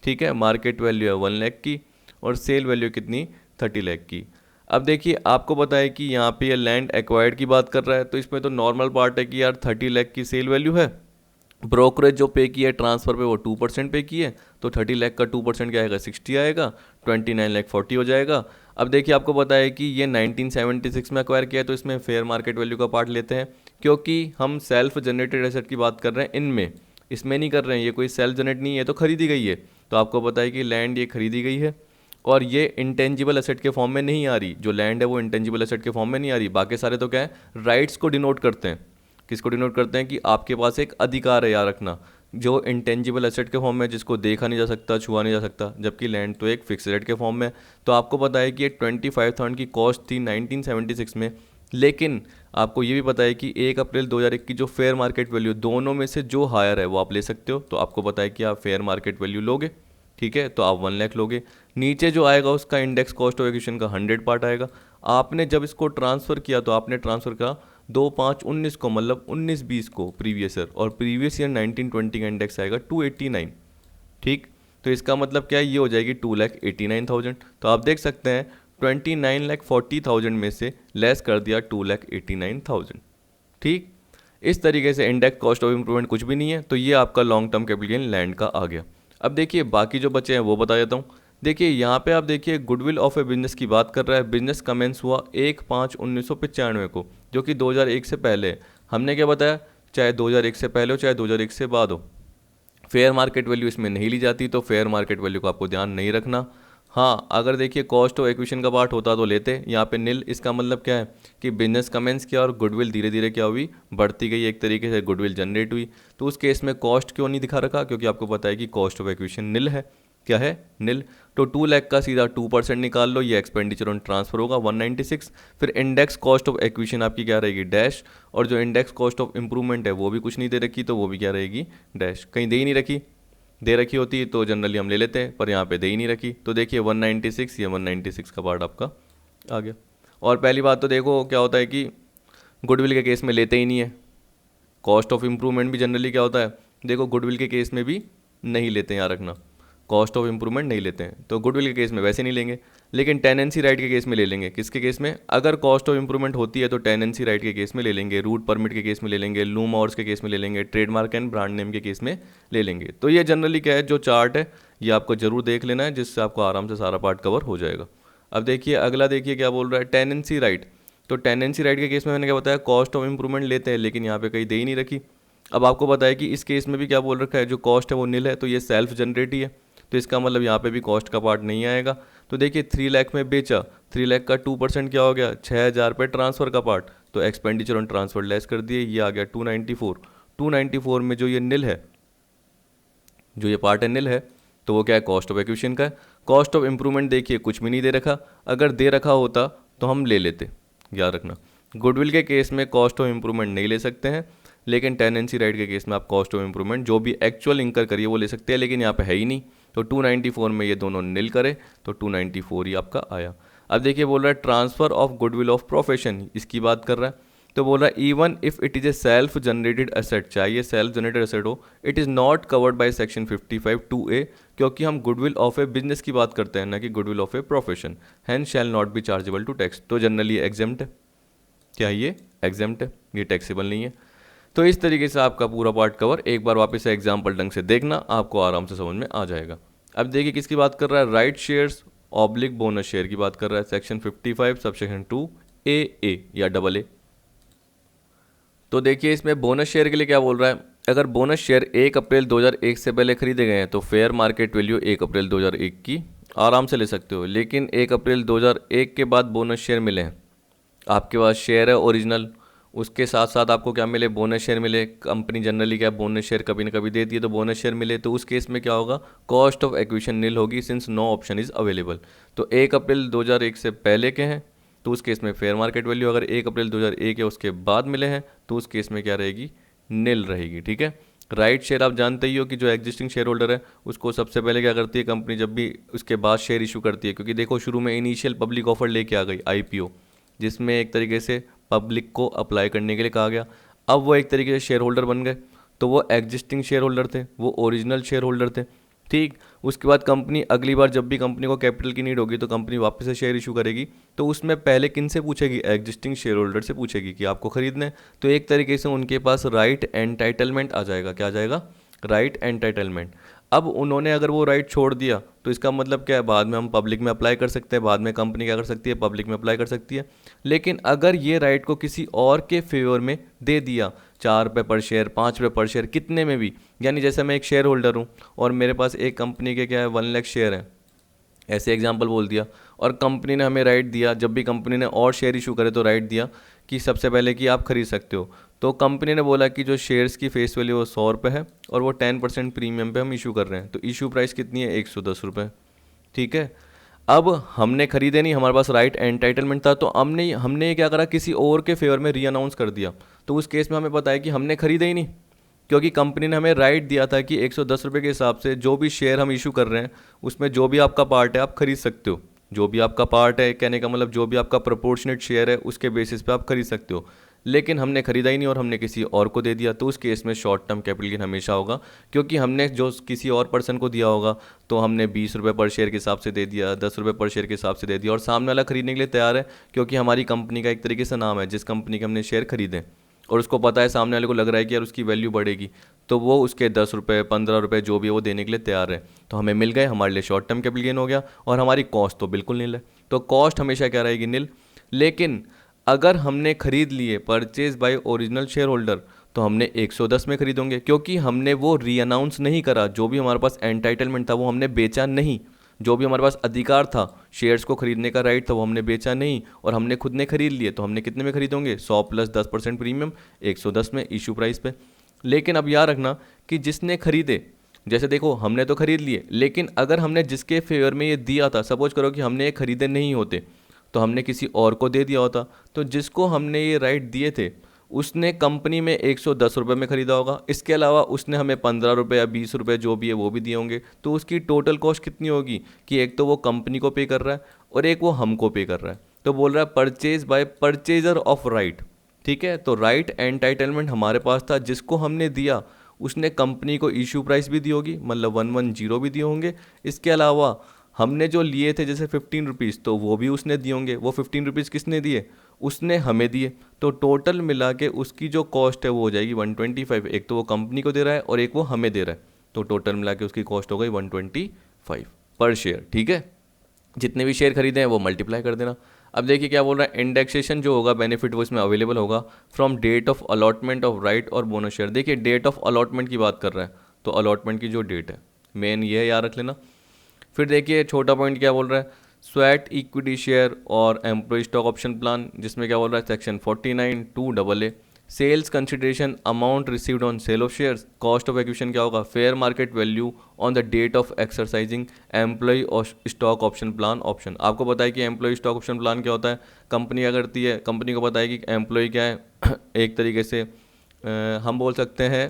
Speaker 1: ठीक है। मार्केट वैल्यू है 1 लाख की और सेल वैल्यू कितनी, 30 लाख की। अब देखिए आपको पता है कि यहाँ पे ये लैंड एक्वायर्ड की बात कर रहा है, तो इसमें तो नॉर्मल पार्ट है कि यार 30 लाख की सेल वैल्यू है, ब्रोकरेज जो पे किया है ट्रांसफ़र पे वो 2% पे की है, तो 30 लाख का 2% क्या आएगा, 60 आएगा, 29 लाख 40 हो जाएगा। अब देखिए आपको पता है कि ये 1976 में अक्वायर किया है, तो इसमें फेयर मार्केट वैल्यू का पार्ट लेते हैं, क्योंकि हम सेल्फ जनरेटेड एसेट की बात कर रहे हैं इनमें, इसमें नहीं कर रहे हैं, ये कोई सेल्फ जनरेट नहीं है, तो खरीदी गई है। तो आपको पता है कि लैंड ये खरीदी गई है और ये इंटेंजिबल एसेट के फॉर्म में नहीं आ रही, जो लैंड है वो इंटेंजिबल एसेट के फॉर्म में नहीं आ रही। बाकी सारे तो क्या है, राइट्स को डिनोट करते हैं। किसको डिनोट करते हैं, कि आपके पास एक अधिकार है याद रखना, जो इंटेंजिबल एसेट के फॉर्म में, जिसको देखा नहीं जा सकता, छुआ नहीं जा सकता, जबकि लैंड तो एक फिक्स रेट के फॉर्म में। तो आपको पता है कि एक 25,000 की कॉस्ट थी 1976 में, लेकिन आपको ये भी पता है कि 1 अप्रैल 2001 की जो फेयर मार्केट वैल्यू, दोनों में से जो हायर है वो आप ले सकते हो। तो आपको पता है कि आप फेयर मार्केट वैल्यू लोगे, ठीक है, तो आप 1 लाख लोगे। नीचे जो आएगा उसका इंडेक्स कॉस्ट ऑफ एक्विजिशन का 100 पार्ट आएगा। आपने जब इसको ट्रांसफ़र किया तो आपने ट्रांसफ़र करा 2/5/19 को, मतलब 19-20 को प्रीवियस ईयर, और प्रीवियस ईयर 1920 का इंडेक्स आएगा 289, ठीक। तो इसका मतलब क्या है, ये हो जाएगी 2,89,000। तो आप देख सकते हैं 29,40,000 में से लेस कर दिया 2,89,000, ठीक। इस तरीके से इंडेक्स कॉस्ट ऑफ इम्प्रूवमेंट कुछ भी नहीं है, तो ये आपका long term capital gain land का आ गया। अब देखिए बाकी जो बचे हैं वो बता देता हूँ। देखिए यहाँ पे आप देखिए गुडविल ऑफ ए बिजनेस की बात कर रहा है। बिजनेस कमेंस हुआ 1/5/1995 को, जो कि 2001 से पहले है। हमने क्या बताया, चाहे 2001 से पहले हो चाहे 2001 से बाद हो, फेयर मार्केट वैल्यू इसमें नहीं ली जाती, तो फेयर मार्केट वैल्यू को आपको ध्यान नहीं रखना। हाँ, अगर देखिए कॉस्ट ऑफ एक्विजिशन का पार्ट होता तो लेते, यहाँ पे नील। इसका मतलब क्या है कि बिजनेस कमेंस किया और गुडविल धीरे धीरे क्या हुई, बढ़ती गई, एक तरीके से गुडविल जनरेट हुई। तो उस केस में कॉस्ट क्यों नहीं दिखा रखा, क्योंकि आपको पता है कि कॉस्ट ऑफ एक्विजिशन नील है। क्या है, नील। तो 2 लाख का सीधा 2% निकाल लो, ये एक्सपेंडिचर ऑन ट्रांसफर होगा 196। फिर इंडेक्स कॉस्ट ऑफ एक्विजिशन आपकी क्या रहेगी, डैश। और जो इंडेक्स कॉस्ट ऑफ इंप्रूवमेंट है वो भी कुछ नहीं दे रखी, तो वो भी क्या रहेगी, डैश। कहीं दे ही नहीं रखी, दे रखी होती तो जनरली हम ले लेते हैं, पर यहाँ पे दे ही नहीं रखी। तो देखिए 196, ये 196 का पार्ट आपका आ गया। और पहली बात तो देखो क्या होता है कि गुडविल के केस में लेते ही नहीं है। कॉस्ट ऑफ इम्प्रूवमेंट भी जनरली क्या होता है, देखो गुडविल के केस में भी नहीं लेते हैं, याद रखना, कॉस्ट ऑफ इम्प्रूवमेंट नहीं लेते हैं। तो गुडविल के केस में वैसे नहीं लेंगे, लेकिन टेनेंसी राइट के केस में ले लेंगे। किसके केस में, अगर कॉस्ट ऑफ इम्प्रूवमेंट होती है तो टेनेंसी राइट के केस में ले लेंगे, रूट परमिट के केस में ले लेंगे, लूम आवर्स के केस में ले लेंगे, ट्रेडमार्क एंड ब्रांड नेम के केस में ले लेंगे। तो ये जनरली क्या है, जो चार्ट है ये आपको जरूर देख लेना है, जिससे आपको आराम से सारा पार्ट कवर हो जाएगा। अब देखिए अगला, देखिए क्या बोल रहा है, टेनेंसी राइट। तो टेनेंसी राइट के केस में मैंने क्या बताया, कॉस्ट ऑफ इम्प्रूवमेंट लेते हैं, लेकिन यहाँ पे कहीं दे ही नहीं रखी। अब आपको पता है कि इस केस में भी क्या बोल रखा है, जो कॉस्ट है वो नील है, तो ये सेल्फ जनरेट ही है, तो इसका मतलब यहाँ पे भी कॉस्ट का पार्ट नहीं आएगा। तो तो देखिए 3 लाख में बेचा, 3 लाख का 2% क्या हो गया, 6,000 पे ट्रांसफ़र का पार्ट, तो एक्सपेंडिचर ऑन ट्रांसफ़र लेस कर दिए, ये आ गया 294। 294 में जो ये नील है, जो ये पार्ट है नील है, तो वो क्या है, कॉस्ट ऑफ एक्विजिशन का है। कॉस्ट ऑफ इम्प्रूवमेंट देखिए कुछ भी नहीं दे रखा, अगर दे रखा होता तो हम ले लेते, याद रखना। गुडविल के केस में कॉस्ट ऑफ इम्प्रूवमेंट नहीं ले सकते हैं, लेकिन टेनेंसी राइट के केस में आप कॉस्ट ऑफ इम्प्रूवमेंट जो भी एक्चुअल इंकर करिए वो ले सकते हैं, लेकिन यहाँ पे है ही नहीं, तो 294 में ये दोनों नील करे तो 294 ही आपका आया। अब देखिए बोल रहा है transfer of goodwill of profession, इसकी बात कर रहा है, तो बोल रहा है even if it is a self generated asset, चाहिए सेल्फ जनरेटेड एसेट हो, it is not covered by section 55(2)(a), क्योंकि हम गुडविल ऑफ ए बिजनेस की बात करते हैं ना कि goodwill of a profession, hence shall not be chargeable to tax, तो जनरली एग्जेम्प्ट है। क्या ये एग्जेम्प्ट है, ये टैक्सेबल नहीं है। तो इस तरीके से आपका पूरा पार्ट कवर, एक बार वापस से एग्जाम्पल ढंग से देखना, आपको आराम से समझ में आ जाएगा। अब देखिए किसकी बात कर रहा है, right shares oblique bonus share की बात कर रहा है, सेक्शन 55 सबसेक्शन 2(a) या AA। तो देखिए इसमें बोनस शेयर के लिए क्या बोल रहा है, अगर बोनस शेयर 1 अप्रैल 2001 से पहले खरीदे गए हैं तो फेयर मार्केट वैल्यू 1 अप्रैल 2001 की आराम से ले सकते हो, लेकिन 1 अप्रैल 2001 के बाद बोनस शेयर मिले हैं, आपके पास शेयर है ओरिजिनल, उसके साथ साथ आपको क्या मिले, बोनस शेयर मिले। कंपनी जनरली क्या बोनस शेयर कभी ना कभी देती है, तो बोनस शेयर मिले, तो उस केस में क्या होगा, कॉस्ट ऑफ एक्विजिशन नील होगी, since no option is available. तो 1 अप्रैल 2001 से पहले के हैं तो उस केस में फेयर मार्केट वैल्यू, अगर 1 अप्रैल 2001 या उसके बाद मिले हैं तो उस केस में क्या रहेगी, नील रहेगी। ठीक है, राइट शेयर आप जानते ही हो कि जो एग्जिस्टिंग शेयर होल्डर है उसको सबसे पहले क्या करती है कंपनी, जब भी उसके बाद शेयर इशू करती है, क्योंकि देखो शुरू में इनिशियल पब्लिक ऑफर लेके आ गई IPO, जिसमें एक तरीके से पब्लिक को अप्लाई करने के लिए कहा गया। अब वो एक तरीके से शेयर होल्डर बन गए, तो वो एग्जिस्टिंग शेयर होल्डर थे, वो ओरिजिनल शेयर होल्डर थे। ठीक, उसके बाद कंपनी अगली बार जब भी कंपनी को कैपिटल की नीड होगी तो कंपनी वापस से शेयर इशू करेगी, तो उसमें पहले किन से पूछेगी, एग्जिस्टिंग शेयर होल्डर से पूछेगी कि आपको खरीदना है, तो एक तरीके से उनके पास राइट एंटाइटलमेंट आ जाएगा। क्या आ जाएगा, राइट एंटाइटलमेंट। अब उन्होंने अगर वो राइट छोड़ दिया तो इसका मतलब क्या है, बाद में हम पब्लिक में अप्लाई कर सकते हैं, बाद में कंपनी क्या कर सकती है, पब्लिक में अप्लाई कर सकती है। लेकिन अगर ये राइट को किसी और के फेवर में दे दिया, 4 रुपये पर शेयर, 5 रुपये पर शेयर, कितने में भी, यानी जैसे मैं एक शेयर होल्डर हूँ और मेरे पास एक कंपनी के क्या है 1 लाख शेयर है, ऐसे एग्जाम्पल बोल दिया, और कंपनी ने हमें राइट दिया, जब भी कंपनी ने और शेयर इशू करे तो राइट दिया कि सबसे पहले कि आप खरीद सकते हो, तो कंपनी ने बोला कि जो शेयर्स की फेस वैल्यू वो 100 रुपये है और वो 10% प्रीमियम पे हम इशू कर रहे हैं, तो इशू प्राइस कितनी है, 110 रुपये। ठीक है, अब हमने खरीदे नहीं, हमारे पास राइट एंटाइटलमेंट था, तो हमने ये क्या करा, किसी और के फेवर में री अनाउंस कर दिया, तो उस केस में हमें पता है कि हमने खरीदा ही नहीं, क्योंकि कंपनी ने हमें राइट दिया था कि 110 रुपये के हिसाब से जो भी शेयर हम इशू कर रहे हैं उसमें जो भी आपका पार्ट है आप खरीद सकते हो, जो भी आपका पार्ट है, कहने का मतलब जो भी आपका प्रोपोर्शनेट शेयर है उसके बेसिस पे आप खरीद सकते हो। लेकिन हमने खरीदा ही नहीं और हमने किसी और को दे दिया, तो उस केस में शॉर्ट टर्म कैपिटल गेन हमेशा होगा, क्योंकि हमने जो किसी और पर्सन को दिया होगा तो हमने 20 रुपये पर शेयर के हिसाब से दे दिया, 10 रुपये पर शेयर के हिसाब से दे दिया, और सामने वाला खरीदने के लिए तैयार है, क्योंकि हमारी कंपनी का एक तरीके से नाम है जिस कंपनी के हमने शेयर खरीदे, और उसको पता है, सामने वाले को लग रहा है कि यार उसकी वैल्यू बढ़ेगी, तो वो उसके 10 रुपये 15 रुपये जो भी है वो देने के लिए तैयार है, तो हमें मिल गए, हमारे लिए शॉर्ट टर्म कैपिटल गेन हो गया, और हमारी कॉस्ट तो बिल्कुल नील है, तो कॉस्ट हमेशा क्या रहेगी, नील। लेकिन अगर हमने खरीद लिए purchase by original share holder, तो हमने 110 में खरीदेंगे, क्योंकि हमने वो री अनाउंस नहीं करा, जो भी हमारे पास एंटाइटलमेंट था वो हमने बेचा नहीं, जो भी हमारे पास अधिकार था शेयर्स को खरीदने का राइट था वो हमने बेचा नहीं, और हमने खुद ने खरीद लिए, तो हमने कितने में खरीदेंगे, 100 प्लस 10% प्रीमियम 110 में इशू प्राइस पे। लेकिन अब याद रखना कि जिसने खरीदे, जैसे देखो हमने तो खरीद लिए, लेकिन अगर हमने जिसके फेवर में ये दिया था, सपोज करो कि हमने ये खरीदे नहीं होते तो हमने किसी और को दे दिया होता, तो जिसको हमने ये राइट दिए थे उसने कंपनी में 110 रुपये में ख़रीदा होगा, इसके अलावा उसने हमें 15 रुपये या 20 रुपये जो भी है वो भी दिए होंगे, तो उसकी टोटल कॉस्ट कितनी होगी कि एक तो वो कंपनी को पे कर रहा है और एक वो हमको पे कर रहा है। तो बोल रहा है purchase by purchaser of right. ठीक है, तो राइट एंटाइटलमेंट हमारे पास था, जिसको हमने दिया उसने कंपनी को इशू प्राइस भी दी होगी, मतलब 110 भी दिए होंगे, इसके अलावा हमने जो लिए थे जैसे 15 रुपीज़ तो वो भी उसने दिए होंगे, वो 15 रुपीज़ किसने दिए, उसने हमें दिए, तो टोटल मिला के उसकी जो कॉस्ट है वो हो जाएगी 125, एक तो वो कंपनी को दे रहा है और एक वो हमें दे रहा है, तो टोटल मिला के उसकी कॉस्ट हो गई 125 पर शेयर। ठीक है, जितने भी शेयर खरीदे हैं वो मल्टीप्लाई कर देना। अब देखिए क्या बोल रहा है, इंडेक्सेशन जो होगा बेनिफिट वो इसमें अवेलेबल होगा from date of allotment of right or bonus share. देखिए डेट ऑफ अलॉटमेंट की बात कर रहा है, तो अलॉटमेंट की जो डेट है मेन ये है, याद रख लेना। फिर देखिए छोटा पॉइंट क्या बोल रहा है, sweat equity share or employee stock option plan, जिसमें क्या बोल रहा है section 49 2AA। Sales consideration amount received on sale of shares. Cost of acquisition क्या होगा, fair market value on the date of exercising employee stock option plan option. आपको पता है कि एम्प्लॉय स्टॉक ऑप्शन प्लान क्या होता है, कंपनी क्या करती है, कंपनी को पता है कि एम्प्लॉय क्या है एक तरीके से हम बोल सकते हैं,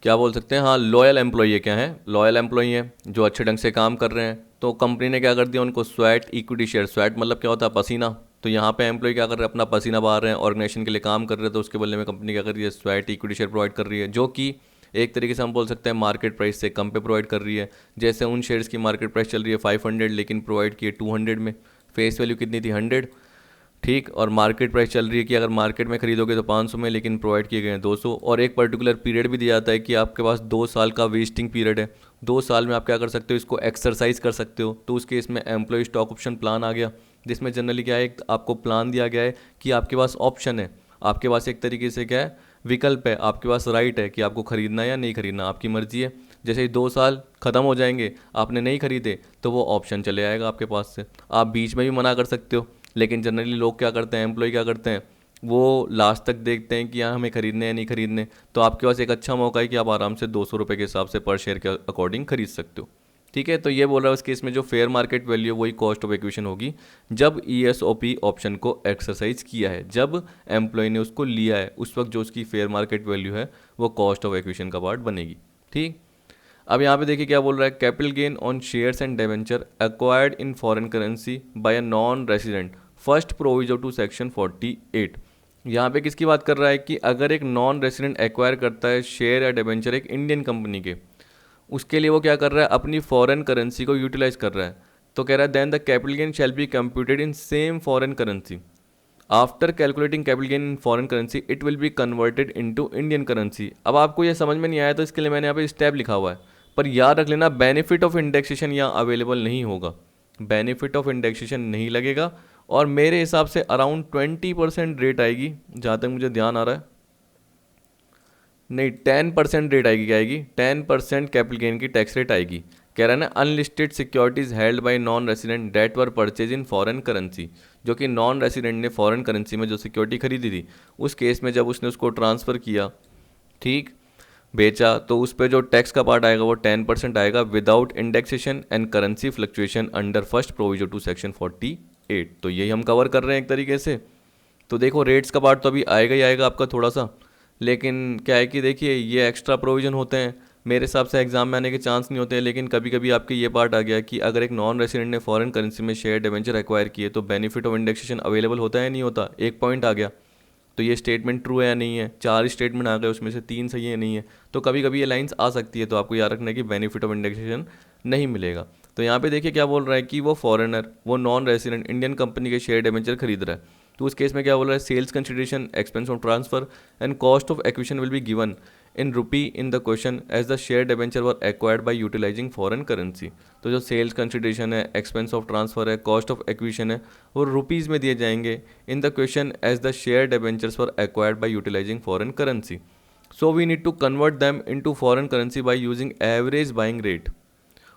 Speaker 1: क्या बोल सकते हैं, हाँ लॉयल एम्प्लॉई है, क्या है लॉयल एम्प्लॉई है जो अच्छे ढंग से काम कर रहे हैं। तो कंपनी ने क्या कर दिया उनको स्वैट इक्विटी शेयर, स्वैट मतलब क्या होता है पसीना, तो यहाँ पे एम्प्लॉय क्या कर रहे हैं अपना पसीना बहा रहे हैं, ऑर्गेनाइजेशन के लिए काम कर रहे हैं, तो उसके बदले में कंपनी क्या कर रही है स्वैट इक्विटी शेयर प्रोवाइड कर रही है, जो कि एक तरीके से हम बोल सकते हैं मार्केट प्राइस से कम पे प्रोवाइड कर रही है। जैसे उन शेयर्स की मार्केट प्राइस चल रही है 500 लेकिन प्रोवाइड की है 200 में, फेस वैल्यू कितनी थी 100, ठीक, और मार्केट प्राइस चल रही है कि अगर मार्केट में खरीदोगे तो 500 में लेकिन प्रोवाइड किए गए हैं 200। और एक पर्टिकुलर पीरियड भी दिया जाता है कि आपके पास 2 साल का वेस्टिंग पीरियड है, 2 साल में आप क्या कर सकते हो इसको एक्सरसाइज कर सकते हो। तो उस केस में एम्प्लॉय स्टॉक ऑप्शन प्लान आ गया, जिसमें जनरली क्या है एक आपको प्लान दिया गया है कि आपके पास ऑप्शन है, आपके पास एक तरीके से क्या है विकल्प है, आपके पास राइट है कि आपको खरीदना है या नहीं खरीदना, आपकी मर्जी है। जैसे ही 2 साल ख़त्म हो जाएंगे आपने नहीं खरीदे तो वो ऑप्शन चले आएगा आपके पास से, आप बीच में भी मना कर सकते हो। लेकिन जनरली लोग क्या करते हैं, एम्प्लॉय क्या करते हैं, वो लास्ट तक देखते हैं कि हाँ हमें खरीदने या नहीं खरीदने। तो आपके पास एक अच्छा मौका है कि आप आराम से 200 रुपये के हिसाब से पर शेयर के अकॉर्डिंग खरीद सकते हो। ठीक है, तो ये बोल रहा है उस केस में जो फेयर मार्केट वैल्यू वही कॉस्ट ऑफ एक्विजिशन होगी जब ESOP ऑप्शन को एक्सरसाइज किया है, जब एम्प्लॉय ने उसको लिया है उस वक्त जो उसकी फेयर मार्केट वैल्यू है वो कॉस्ट ऑफ एक्विजिशन का पार्ट बनेगी। ठीक, अब यहाँ पे देखिए क्या बोल रहा है, capital gain on shares and debenture acquired in foreign currency by a non resident first proviso to section 48। यहाँ पे किसकी बात कर रहा है कि अगर एक नॉन रेसिडेंट एक्वायर करता है शेयर या डिवेंचर एक इंडियन कंपनी के, उसके लिए वो क्या कर रहा है अपनी फॉरेन करेंसी को यूटिलाइज कर रहा है। तो कह रहा है then the capital gain shall be computed in same foreign currency after calculating capital gain in foreign currency it will be converted into Indian currency. अब आपको ये समझ में नहीं आया तो इसके लिए मैंने यहाँ पे स्टेप लिखा हुआ है, पर याद रख लेना बेनिफिट ऑफ इंडेक्सेशन यहाँ अवेलेबल नहीं होगा, बेनिफिट ऑफ इंडेक्सेशन नहीं लगेगा। और मेरे हिसाब से अराउंड 20% रेट आएगी जहाँ तक मुझे ध्यान आ रहा है, नहीं 10% रेट आएगी, क्या आएगी 10% कैपिटल गेन की टैक्स रेट आएगी। कह रहा है ना unlisted securities held by non resident date were purchase in foreign currency, जो कि नॉन रेसिडेंट ने फॉरेन करेंसी में जो सिक्योरिटी खरीदी थी उस केस में जब उसने उसको ट्रांसफ़र किया, ठीक, बेचा, तो उस पर जो टैक्स का पार्ट आएगा वो 10% आएगा without indexation and currency fluctuation under first proviso to section 48। तो यही हम कवर कर रहे हैं एक तरीके से। तो देखो रेट्स का पार्ट तो अभी आएगा ही आएगा आपका थोड़ा सा, लेकिन क्या है कि देखिए ये एक्स्ट्रा प्रोविज़न होते हैं, मेरे हिसाब से एग्जाम में आने के चांस नहीं होते हैं, लेकिन कभी कभी आपके ये पार्ट आ गया कि अगर एक नॉन रेसिडेंट ने फॉरेन करेंसी में शेयर डिवेंचर एक्वायर किए तो बेनिफिट ऑफ इंडेक्सेशन अवेलेबल होता है नहीं होता, एक पॉइंट आ गया। तो ये स्टेटमेंट ट्रू है या नहीं है, 4 स्टेटमेंट आ गए उसमें से 3 सही है नहीं है, तो कभी कभी ये लाइंस आ सकती है, तो आपको याद रखना है कि बेनिफिट ऑफ इंडेक्सेशन नहीं मिलेगा। तो यहाँ पे देखिए क्या बोल रहा है कि वो फॉरेनर, वो नॉन रेसिडेंट इंडियन कंपनी के शेयर डिवेंचर खरीद रहा है, तो उस केस में क्या बोल रहा है sales consideration expense of transfer and cost of acquisition will be given in rupee in the question as the share debenture were acquired by utilising foreign currency. तो जो सेल्स कंसिडरेशन है, एक्सपेंस ऑफ ट्रांसफर है, cost of acquisition है, वो rupees में दिए जाएंगे in the question as the share debentures were acquired by utilising foreign currency. So we need to convert them into foreign currency by using average buying rate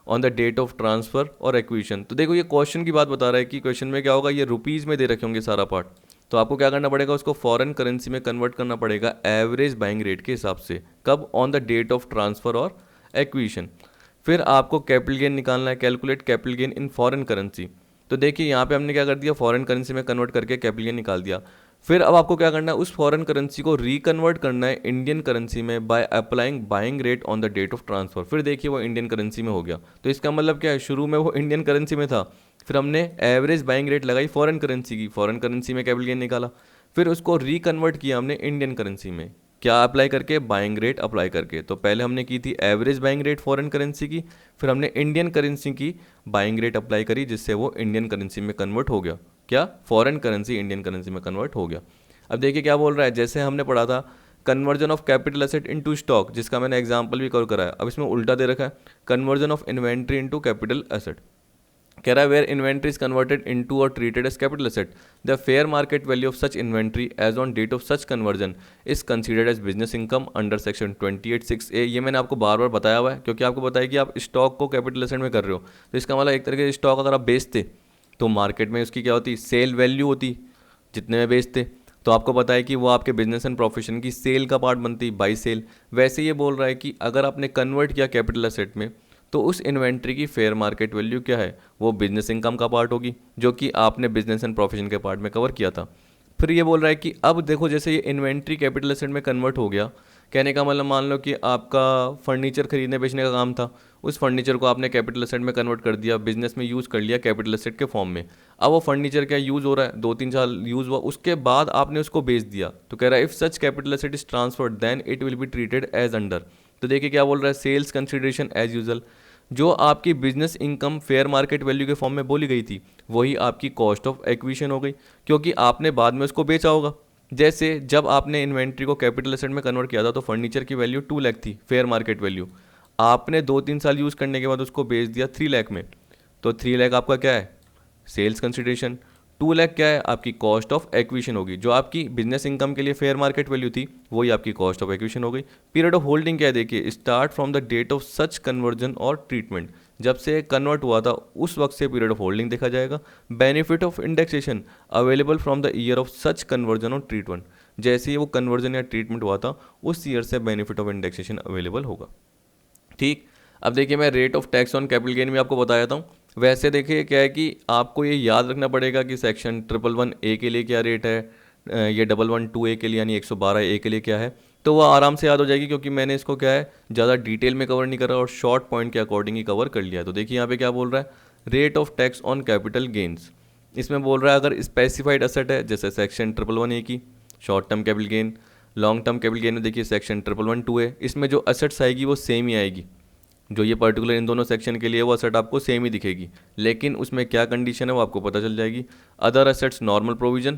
Speaker 1: on the date of transfer or acquisition. तो देखो ये question की बात बता रहा है कि question में क्या होगा, ये रुपीज़ में दे रखे होंगे सारा पार्ट, तो आपको क्या करना पड़ेगा उसको फॉरेन करेंसी में कन्वर्ट करना पड़ेगा एवरेज बाइंग रेट के हिसाब से, कब on the date of transfer or acquisition. फिर आपको कैपिटल गेन निकालना है, calculate capital gain in foreign currency. तो देखिए यहाँ पे हमने क्या कर दिया, फॉरेन करेंसी में कन्वर्ट करके कैपिटल गेन निकाल दिया। फिर अब आपको क्या करना है, उस फॉरेन करेंसी को रिकन्वर्ट करना है इंडियन करेंसी में by applying buying rate on the date of transfer. फिर देखिए वो इंडियन करेंसी में हो गया, तो इसका मतलब क्या है, शुरू में वो इंडियन करेंसी में था, फिर हमने एवरेज बाइंग रेट लगाई फॉरेन करेंसी की, फॉरेन करेंसी में कैपिटल गेन निकाला, फिर उसको रिकन्वर्ट किया हमने इंडियन करेंसी में, क्या अप्लाई करके, बाइंग रेट अप्लाई करके। तो पहले हमने की थी average buying rate foreign currency की, फिर हमने इंडियन करेंसी की बाइंग रेट अप्लाई करी, जिससे वो इंडियन करेंसी में कन्वर्ट हो गया, क्या फॉरेन करेंसी इंडियन करेंसी में कन्वर्ट हो गया। अब देखिए क्या बोल रहा है, जैसे हमने पढ़ा था conversion of capital asset into stock, जिसका मैंने एग्जांपल भी कवर कराया, अब इसमें उल्टा दे रखा है conversion of inventory into capital asset. कह रहा है where inventory is converted into और treated as capital asset the fair market value of such inventory as on date of such conversion is considered as business income under section 28(6)(a). ये मैंने आपको बार बार बताया हुआ है क्योंकि आपको बताया कि आप स्टॉक को कैपिटल एसेट में कर रहे हो, तो इसका मतलब एक तरीके से स्टॉक अगर आप बेचते तो मार्केट में उसकी क्या होती, सेल वैल्यू होती जितने में बेचते, तो आपको पता है कि वो आपके बिजनेस एंड प्रोफेशन की सेल का पार्ट बनती, बाई सेल। वैसे ये बोल रहा है कि अगर आपने कन्वर्ट किया कैपिटल एसेट में तो उस इन्वेंट्री की फेयर मार्केट वैल्यू क्या है, वो बिजनेस इनकम का पार्ट होगी जो कि आपने बिजनेस एंड प्रोफेशन के पार्ट में कवर किया था। फिर ये बोल रहा है कि अब देखो जैसे ये इन्वेंट्री कैपिटल एसेट में कन्वर्ट हो गया, कहने का मतलब मान लो कि आपका फर्नीचर खरीदने बेचने का काम था, उस फर्नीचर को आपने कैपिटल एसेट में कन्वर्ट कर दिया, बिजनेस में यूज़ कर लिया कैपिटल एसेट के फॉर्म में। अब वो फर्नीचर क्या यूज़ हो रहा है, 2-3 साल यूज़ हुआ, उसके बाद आपने उसको बेच दिया, तो कह रहा है if such capital asset is transferred then it will be treated as under. तो देखिए क्या बोल रहा है, सेल्स कंसिडरेशन एज यूजल, जो आपकी business income fair market value के फॉर्म में बोली गई थी वही आपकी कॉस्ट ऑफ एक्विजिशन हो गई, क्योंकि आपने बाद में उसको बेचा होगा। जैसे जब आपने इन्वेंट्री को कैपिटल एसेट में कन्वर्ट किया था तो फर्नीचर की वैल्यू 2 लाख थी फेयर मार्केट वैल्यू, आपने 2-3 साल यूज़ करने के बाद उसको बेच दिया 3 लाख में, तो 3 लाख आपका क्या है, सेल्स कंसिडरेशन। 2 लाख क्या है, आपकी कॉस्ट ऑफ एक्विजिशन होगी, जो आपकी बिजनेस इनकम के लिए फेयर मार्केट वैल्यू थी वही आपकी कॉस्ट ऑफ एक्विजिशन हो गई। पीरियड ऑफ होल्डिंग क्या है, देखिए start from the date of such conversion or treatment, जब से कन्वर्ट हुआ था उस वक्त से पीरियड ऑफ होल्डिंग देखा जाएगा। Benefit of indexation available from the year of such conversion or treatment, जैसे ही वो कन्वर्जन या ट्रीटमेंट हुआ था उस ईयर से बेनिफिट ऑफ इंडेक्सेशन अवेलेबल होगा। ठीक, अब देखिए मैं rate of tax on capital gain भी आपको बताया था। वैसे देखिए क्या है कि आपको ये याद रखना पड़ेगा कि सेक्शन 111(a) के लिए क्या रेट है, ये 112(a) के लिए यानी 112(a) के लिए क्या है, तो वो आराम से याद हो जाएगी क्योंकि मैंने इसको क्या है ज़्यादा डिटेल में कवर नहीं करा और शॉर्ट पॉइंट के अकॉर्डिंग ही कवर कर लिया। तो देखिए यहाँ पे क्या बोल रहा है, rate of tax on capital gains, इसमें बोल रहा है अगर स्पेसिफाइड एसेट है जैसे सेक्शन 111(a) की short term capital gain, long term capital gain में देखिए सेक्शन 111(2) है, इसमें जो असेट्स आएगी वो सेम ही आएगी, जो ये पर्टिकुलर इन दोनों सेक्शन के लिए वो असेट आपको सेम ही दिखेगी, लेकिन उसमें क्या कंडीशन है वो आपको पता चल जाएगी। अदर असेट्स नॉर्मल प्रोविजन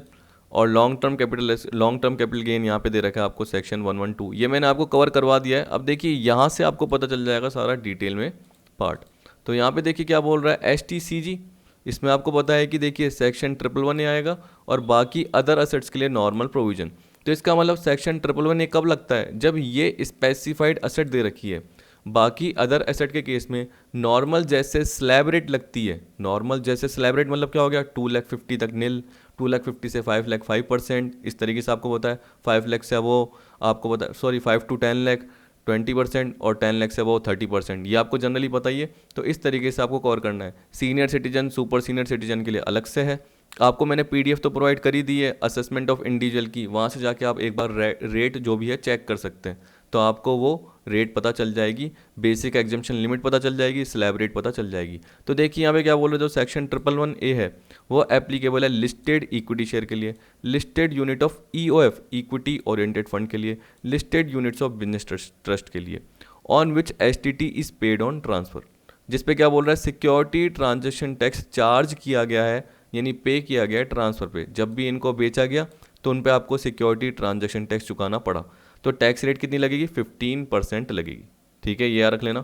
Speaker 1: और लॉन्ग टर्म कैपिटल गेन यहाँ पे दे रखा है आपको सेक्शन 112, ये मैंने आपको कवर करवा दिया है। अब देखिए यहाँ से आपको पता चल जाएगा सारा डिटेल में पार्ट। तो यहाँ पे देखिए क्या बोल रहा है, STCG, इसमें आपको पता है कि देखिए सेक्शन 111(a) आएगा और बाकी अदर असेट्स के लिए नॉर्मल प्रोविजन। तो इसका मतलब सेक्शन 111(a) कब लगता है, जब ये स्पेसिफाइड असेट दे रखी है। बाकी अदर एसेट के केस में नॉर्मल जैसे स्लैब रेट लगती है, नॉर्मल जैसे स्लैब रेट मतलब क्या हो गया, 2,50,000 तक नील, 2,50,000 से 5 लाख 5%, इस तरीके से आपको पता है 5 लाख से वो आपको पता है 5 to 10 लाख 20% और 10 लाख से वो 30%, ये आपको जनरली पता ही है। तो इस तरीके से आपको कवर करना है। Senior citizen super senior citizen के लिए अलग से है, आपको मैंने PDF तो प्रोवाइड कर ही दी है असेसमेंट ऑफ इंडिविजुअल की, वहाँ से जाके आप एक बार रेट जो भी है चेक कर सकते हैं, तो आपको वो रेट पता चल जाएगी, बेसिक एग्जम्पशन लिमिट पता चल जाएगी, स्लैब रेट पता चल जाएगी। तो देखिए यहाँ पे क्या बोल रहे, जो सेक्शन 111(a) है वो एप्लीकेबल है लिस्टेड इक्विटी शेयर के लिए, listed unit of EOF equity oriented fund के लिए, listed units of business trust के लिए, on which STT is paid on transfer, जिस पे क्या बोल रहा है, सिक्योरिटी ट्रांजेक्शन टैक्स चार्ज किया गया है यानी पे किया गया है ट्रांसफ़र पे, जब भी इनको बेचा गया तो उन पे आपको सिक्योरिटी ट्रांजेक्शन टैक्स चुकाना पड़ा। तो टैक्स रेट कितनी लगेगी, 15% लगेगी। ठीक है, ये याद रख लेना।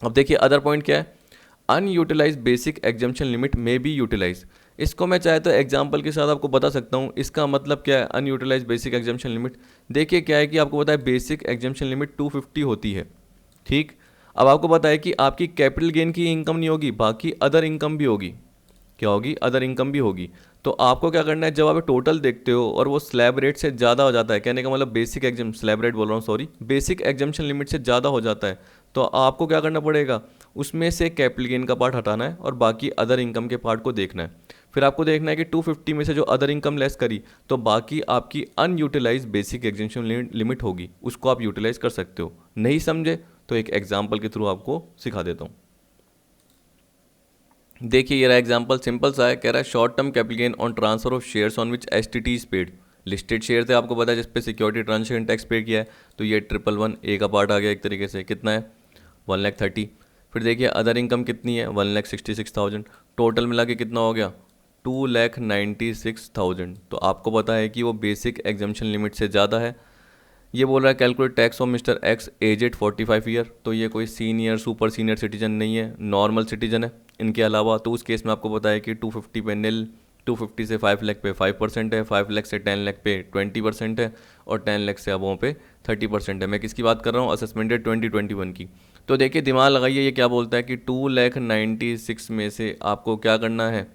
Speaker 1: अब देखिए अदर पॉइंट क्या है, अनयूटिलाइज बेसिक एग्जम्पशन लिमिट में बी यूटिलाइज, इसको मैं चाहे तो एग्जांपल के साथ आपको बता सकता हूँ। इसका मतलब क्या है अनयूटिलाइज बेसिक एग्जम्पशन लिमिट, देखिए क्या है कि आपको पता है बेसिक एग्जम्पशन लिमिट 250 होती है। ठीक, अब आपको पता है कि आपकी कैपिटल गेन की इनकम नहीं होगी, बाकी अदर इनकम भी होगी। क्या होगी, अदर इनकम भी होगी। तो आपको क्या करना है, जब आप टोटल देखते हो और वो स्लैब रेट से ज़्यादा हो जाता है, कहने का मतलब बेसिक एग्जाम स्लैब रेट बोल रहा हूँ सॉरी, बेसिक एग्जाम्पशन लिमिट से ज़्यादा हो जाता है, तो आपको क्या करना पड़ेगा, उसमें से कैपिटल गेन का पार्ट हटाना है और बाकी अदर इनकम के पार्ट को देखना है। फिर आपको देखना है कि 250 में से जो अदर इनकम लेस करी तो बाकी आपकी अनयूटिलाइज बेसिक एग्जाम्पशन लिमिट होगी, उसको आप यूटिलाइज कर सकते हो। नहीं समझे तो एक एग्जाम्पल के थ्रू आपको सिखा देता हूँ। देखिए ये रहा एग्जांपल, सिंपल सा है, कह रहा है short term capital gain on transfer of shares on which STT is paid, listed share थे आपको पता है जिस पे सिक्योरिटी ट्रांजेक्शन टैक्स पे किया है, तो ये 111(a) का पार्ट आ गया एक तरीके से, कितना है 1,30,000। फिर देखिए अदर इनकम कितनी है 1,66,000, टोटल मिला के कितना हो गया 2,96,000। तो आपको पता है कि वो बेसिक एग्जाम्पशन लिमिट से ज़्यादा है। ये बोल रहा है calculate tax of mister X aged 45 year, तो ये कोई सीनियर सुपर सीनियर सिटीजन नहीं है, नॉर्मल सिटीजन है। इनके अलावा, तो उस केस में आपको पता है कि 250 पे नील, 250 से 5 लाख पे 5% है, 5 लाख से 10 लाख पे 20% है, और 10 लाख से अबों पे 30% है। मैं किसकी बात कर रहा हूँ? असेसमेंट 2021 की। तो देखिए दिमाग लगाइए, ये क्या बोलता है कि 2,96,000 में से आपको क्या करना है,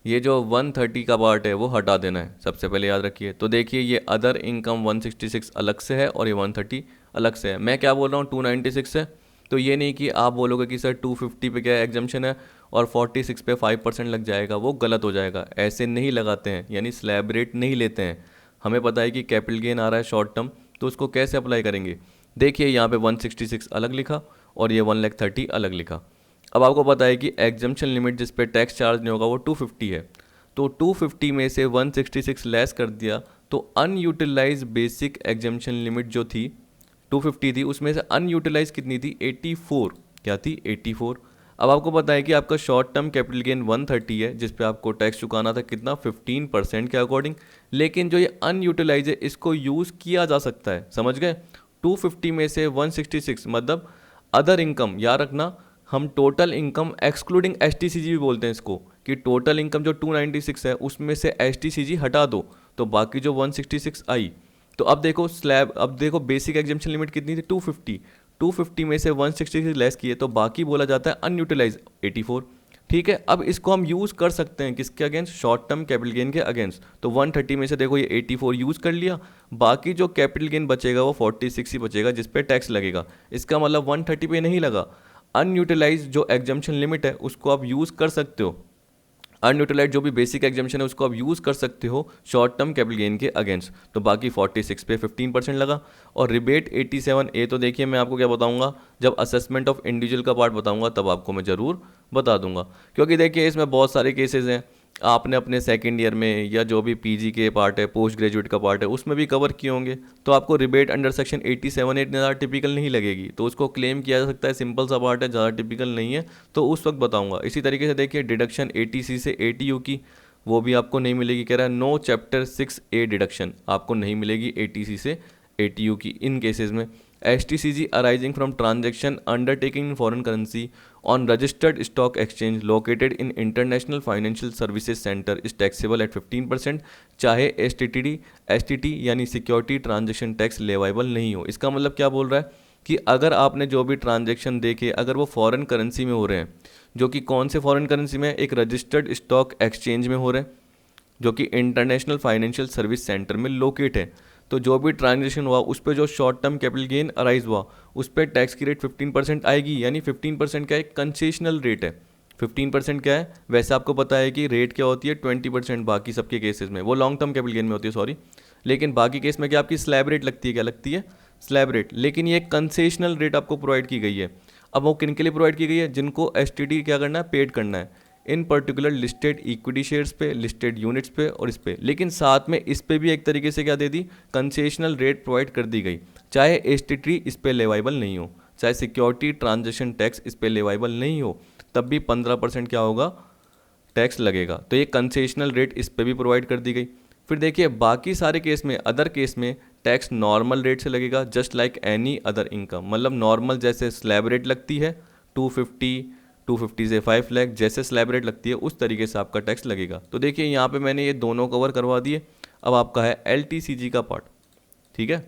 Speaker 1: ये जो 130 का पार्ट है वो हटा देना है, सबसे पहले याद रखिए। तो देखिए ये अदर इनकम 166 अलग से है और ये 130 अलग से है। मैं क्या बोल रहा हूँ, 296 है, तो ये नहीं कि आप बोलोगे कि सर 250 पे क्या एग्जम्पशन है और 46 पे 5% लग जाएगा, वो गलत हो जाएगा। ऐसे नहीं लगाते हैं, यानी स्लैब रेट नहीं लेते हैं। हमें पता है कि कैपिटल गेन आ रहा है शॉर्ट टर्म, तो उसको कैसे अप्लाई करेंगे। देखिए यहाँ पे 166 अलग लिखा और ये 1,30,000 अलग लिखा। अब आपको पता है कि एग्जम्पशन लिमिट जिस पे टैक्स चार्ज नहीं होगा वो 250 है, तो 250 में से 166 लेस कर दिया, तो अनयूटिलाइज बेसिक एग्जम्पशन लिमिट जो थी 250 थी, उसमें से अनयूटिलाइज कितनी थी, 84। क्या थी, 84। अब आपको पता है कि आपका शॉर्ट टर्म कैपिटल गेन 130 है, जिस पे आपको टैक्स चुकाना था कितना, 15% के अकॉर्डिंग। लेकिन जो ये अनयूटिलाइज है इसको यूज़ किया जा सकता है, समझ गए। 250 में से 166 मतलब अदर इनकम, याद रखना हम टोटल इनकम एक्सक्लूडिंग एसटीसीजी भी बोलते हैं इसको, कि टोटल इनकम जो 296 है उसमें से एसटीसीजी हटा दो, तो बाकी जो 166 आई। तो अब देखो स्लैब, अब देखो बेसिक एग्जम्पशन लिमिट कितनी थी, 250। 250 में से 166 लेस किए तो बाकी बोला जाता है अनयूटिलाइज 84। ठीक है, अब इसको हम यूज़ कर सकते हैं किसके against, short term capital gain के अगेंस्ट। तो 130 में से देखो ये 84 यूज़ कर लिया, बाकी जो कैपिटल गेन बचेगा वो 46 ही बचेगा जिस पे टैक्स लगेगा। इसका मतलब 130 पे नहीं लगा। अनयूटिलाइज जो एग्जम्पशन लिमिट है उसको आप यूज़ कर सकते हो, अनयूटिलाइज जो भी बेसिक एग्जम्पशन है उसको आप यूज़ कर सकते हो शॉर्ट टर्म कैपिटल गेन के अगेंस्ट। तो बाकी 46 पे 15% लगा, और रिबेट 87A तो देखिए मैं आपको क्या बताऊंगा, जब असेसमेंट ऑफ इंडिविजुअल का पार्ट बताऊंगा तब आपको मैं ज़रूर बता दूंगा, क्योंकि देखिए इसमें बहुत सारे केसेस हैं। आपने अपने सेकेंड ईयर में या जो भी पीजी के पार्ट है, पोस्ट ग्रेजुएट का पार्ट है, उसमें भी कवर किए होंगे, तो आपको रिबेट अंडर सेक्शन 87A ज़्यादा टिपिकल नहीं लगेगी, तो उसको क्लेम किया जा सकता है, सिंपल सा पार्ट है, ज़्यादा टिपिकल नहीं है, तो उस वक्त बताऊंगा। इसी तरीके से देखिए डिडक्शन 80C से 80U की, वो भी आपको नहीं मिलेगी, कह रहा है नो चैप्टर 6A डिडक्शन आपको नहीं मिलेगी 80C से 80U की इन केसेस में। STCG arising from transaction undertaken in foreign currency on registered stock exchange located in international financial services center is taxable at 15%, चाहे STT यानी सिक्योरिटी ट्रांजेक्शन टैक्स लेवाइबल नहीं हो। इसका मतलब क्या बोल रहा है कि अगर आपने जो भी ट्रांजेक्शन देखे अगर वो फॉरेन करेंसी में हो रहे हैं, जो कि कौन से फॉरेन करेंसी में, एक रजिस्टर्ड स्टॉक एक्सचेंज में हो रहे हैं जो कि इंटरनेशनल फाइनेंशियल सर्विस सेंटर में लोकेट है, तो जो भी ट्रांजेक्शन हुआ उस पर जो short term capital gain arise हुआ उस पर टैक्स की रेट 15% आएगी। यानी 15% क्या है, कंसेशनल रेट है। 15% क्या है, वैसे आपको पता है कि रेट क्या होती है 20% बाकी सबके केसेस में, वो लॉन्ग टर्म कैपिटल गेन में होती है सॉरी, लेकिन बाकी केस में क्या आपकी स्लैब रेट लगती है, क्या लगती है, स्लैब रेट। लेकिन ये कंसेशनल रेट आपको प्रोवाइड की गई है। अब वो किन के लिए प्रोवाइड की गई है, जिनको एसटीडी क्या करना है, पेड करना है, इन पर्टिकुलर लिस्टेड इक्विटी शेयर्स पे, लिस्टेड यूनिट्स पे और इस पे। लेकिन साथ में इस पे भी एक तरीके से क्या दे दी, कंसेशनल रेट प्रोवाइड कर दी गई, चाहे एसटीटी इस पे लेवाइबल नहीं हो, चाहे सिक्योरिटी ट्रांजेक्शन टैक्स इस पे लेवाइबल नहीं हो, तब भी 15% क्या होगा, टैक्स लगेगा। तो ये कंसेशनल रेट इस पे भी प्रोवाइड कर दी गई। फिर देखिए बाकी सारे केस में, अदर केस में टैक्स नॉर्मल रेट से लगेगा, just like any other income. मतलब नॉर्मल जैसे स्लैब रेट लगती है 250 से 5 लाख जैसे स्लैब रेट लगती है उस तरीके से आपका टैक्स लगेगा। तो देखिए यहाँ पे मैंने ये दोनों कवर करवा दिए। अब आपका है LTCG का पार्ट, ठीक है।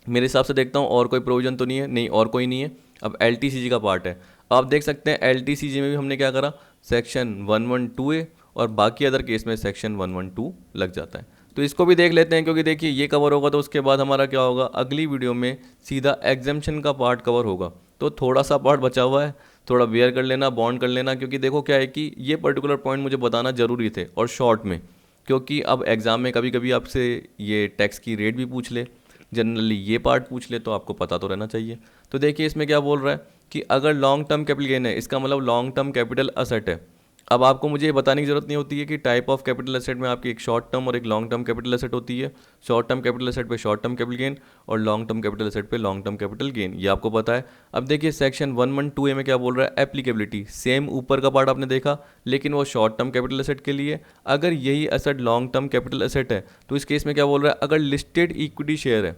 Speaker 1: मेरे हिसाब से देखता हूँ और कोई प्रोविजन तो नहीं है, नहीं और कोई नहीं है। अब LTCG का पार्ट है, आप देख सकते हैं LTCG में भी हमने क्या करा, सेक्शन 112A और बाकी अदर केस में सेक्शन 112 लग जाता है। तो इसको भी देख लेते हैं, क्योंकि देखिए ये कवर होगा तो उसके बाद हमारा क्या होगा, अगली वीडियो में सीधा एग्जम्पशन का पार्ट कवर होगा। तो थोड़ा सा पार्ट बचा हुआ है, थोड़ा बेयर कर लेना, बॉन्ड कर लेना, क्योंकि देखो क्या है कि ये पर्टिकुलर पॉइंट मुझे बताना ज़रूरी थे और शॉर्ट में, क्योंकि अब एग्ज़ाम में कभी कभी आपसे ये टैक्स की रेट भी पूछ ले, जनरली ये पार्ट पूछ ले, तो आपको पता तो रहना चाहिए। तो देखिए इसमें क्या बोल रहा है कि अगर लॉन्ग टर्म कैपिटल गेन है, इसका मतलब लॉन्ग टर्म कैपिटल असेट है। अब आपको मुझे ये बताने की ज़रूरत नहीं होती है कि टाइप ऑफ कैपिटल एसेट में आपकी एक शॉर्ट टर्म और एक लॉन्ग टर्म कैपिटल एसेट होती है। शॉर्ट टर्म कैपिटल एसेट पे शॉर्ट टर्म कैपिटल गेन और लॉन्ग टर्म कैपिटल एसेट पे लॉन्ग टर्म कैपिटल गेन, ये आपको पता है। अब देखिए सेक्शन 112A में क्या बोल रहा है, एप्लीकेबिलिटी, सेम ऊपर का पार्ट आपने देखा, लेकिन वो शॉर्ट टर्म कैपिटल एसेट के लिए। अगर यही asset long term capital asset है तो इस केस में क्या बोल रहा है, अगर लिस्टेड इक्विटी शेयर है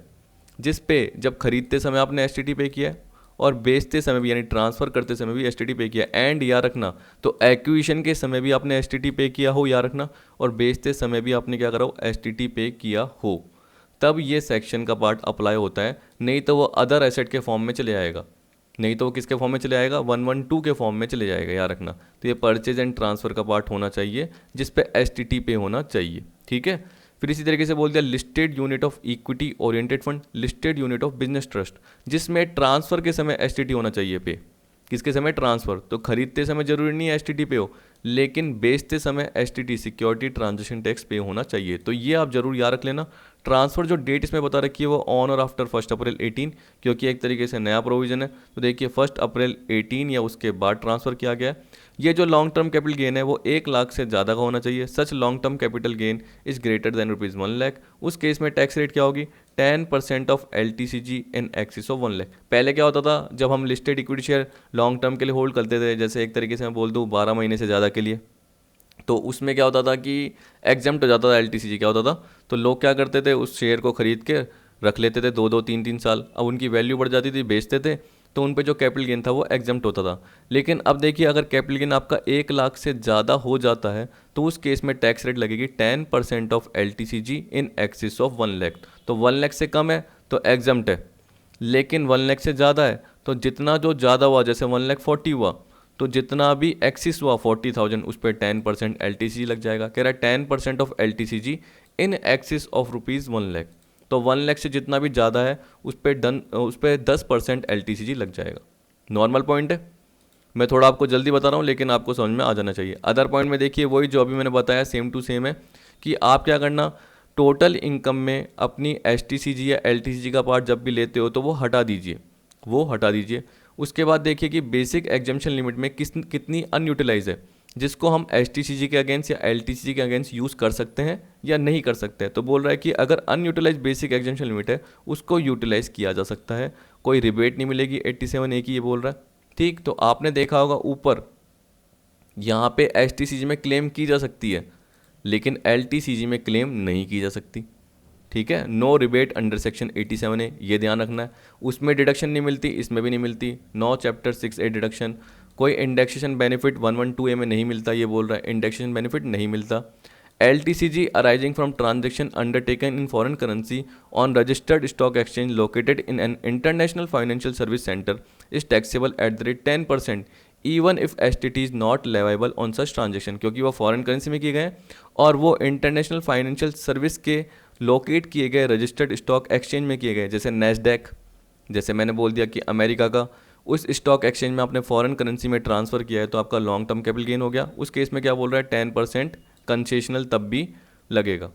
Speaker 1: जिस पे जब खरीदते समय आपने एसटीटी पे किया है और बेचते समय भी यानी ट्रांसफ़र करते समय भी एसटीटी पे किया, एंड याद रखना तो एक्विजिशन के समय भी आपने एसटीटी पे किया हो, याद रखना, और बेचते समय भी आपने क्या करा हो, एसटीटी पे किया हो, तब ये सेक्शन का पार्ट अप्लाई होता है। नहीं तो वो अदर एसेट के फॉर्म में चले आएगा, नहीं तो वो किसके फॉर्म में चले आएगा, 112 के फॉर्म में चले जाएगा, याद रखना। तो ये परचेज एंड ट्रांसफ़र का पार्ट होना चाहिए जिस पे एसटीटी पे होना चाहिए, ठीक है। फिर इसी तरीके से बोल दिया listed unit of equity oriented fund, listed unit of business trust, जिसमें ट्रांसफ़र के समय एसटीटी होना चाहिए पे। किसके समय, ट्रांसफ़र। तो खरीदते समय जरूरी नहीं है एसटीटी पे हो, लेकिन बेचते समय एसटीटी सिक्योरिटी ट्रांजेक्शन टैक्स पे होना चाहिए। तो ये आप जरूर याद रख लेना। ट्रांसफ़र जो डेट इसमें बता रखी है वो ऑन और आफ्टर 1 अप्रैल 18, क्योंकि एक तरीके से नया प्रोविजन है। तो देखिए 1 अप्रैल 18 या उसके बाद ट्रांसफ़र किया गया है। ये जो लॉन्ग टर्म कैपिटल गेन है वो 1 लाख से ज़्यादा का होना चाहिए। सच long term capital gain is greater than ₹1 lakh. उस केस में टैक्स रेट क्या होगी, 10% of LTCG in axis of 1 lakh. पहले क्या होता था, जब हम listed equity share long term के लिए होल्ड करते थे, जैसे एक तरीके से मैं बोल दूँ 12 महीने से ज़्यादा के लिए, तो उसमें क्या होता था कि एग्जम्प्ट हो जाता था LTCG। क्या होता था, तो लोग क्या करते थे, उस शेयर को खरीद के रख लेते थे 2-2 3-3 साल। अब उनकी वैल्यू बढ़ जाती थी, बेचते थे, तो उन पे जो कैपिटल गेन था वो एग्जम्प्ट होता था। लेकिन अब देखिए अगर कैपिटल गेन आपका 1 लाख से ज़्यादा हो जाता है तो उस केस में टैक्स रेट लगेगी 10% of LTCG in axis of 1 lakh. तो 1 लाख से कम है तो एग्जम्प्ट है, लेकिन 1 लाख से ज़्यादा है तो जितना जो ज़्यादा हुआ, जैसे 1,40,000 हुआ, तो जितना भी एक्सिस हुआ 40,000 उस पर 10% LTCG लग जाएगा। कह रहा है 10% of LTCG in axis of ₹1 lakh. तो 1 लाख से जितना भी ज़्यादा है उस पर 10% LTCG लग जाएगा। नॉर्मल पॉइंट है, मैं थोड़ा आपको जल्दी बता रहा हूँ लेकिन आपको समझ में आ जाना चाहिए। अदर पॉइंट में देखिए वही जो अभी मैंने बताया सेम टू सेम है कि आप क्या करना, टोटल इनकम में अपनी STCG या LTCG का पार्ट जब भी लेते हो तो वो हटा दीजिए, वो हटा दीजिए। उसके बाद देखिए कि बेसिक एग्जम्पशन लिमिट में कितनी अनयूटिलाइज है, जिसको हम STCG के अगेंस्ट या LTCG के अगेंस्ट यूज़ कर सकते हैं या नहीं कर सकते हैं। तो बोल रहा है कि अगर अनयूटिलाइज बेसिक एग्जम्पशन लिमिट है उसको यूटिलाइज किया जा सकता है, कोई रिबेट नहीं मिलेगी। 87A की ये बोल रहा है, ठीक। तो आपने देखा होगा ऊपर यहाँ पे STCG में क्लेम की जा सकती है लेकिन LTCG में क्लेम नहीं की जा सकती, ठीक है। No rebate under section 87A, ये ध्यान रखना है। उसमें डिडक्शन नहीं मिलती, इसमें भी नहीं मिलती। No chapter 6A deduction. कोई इंडेक्सेशन बेनिफिट 112A में नहीं मिलता, ये बोल रहा है इंडेक्सेशन बेनिफिट नहीं मिलता। LTCG arising from transaction undertaken in foreign currency on registered stock exchange located in an international financial service centre is taxable at the rate 10% even if STT is not leviable on such transaction, क्योंकि वो foreign currency में किए गए हैं और वो international financial service के locate किए गए रजिस्टर्ड स्टॉक एक्सचेंज में किए गए, जैसे नैस्डैक, जैसे मैंने बोल दिया कि अमेरिका का उस स्टॉक एक्सचेंज में आपने फॉरेन करेंसी में ट्रांसफ़र किया है तो आपका लॉन्ग टर्म कैपिटल गेन हो गया। उस केस में क्या बोल रहा है, 10% कंसेशनल तब भी लगेगा,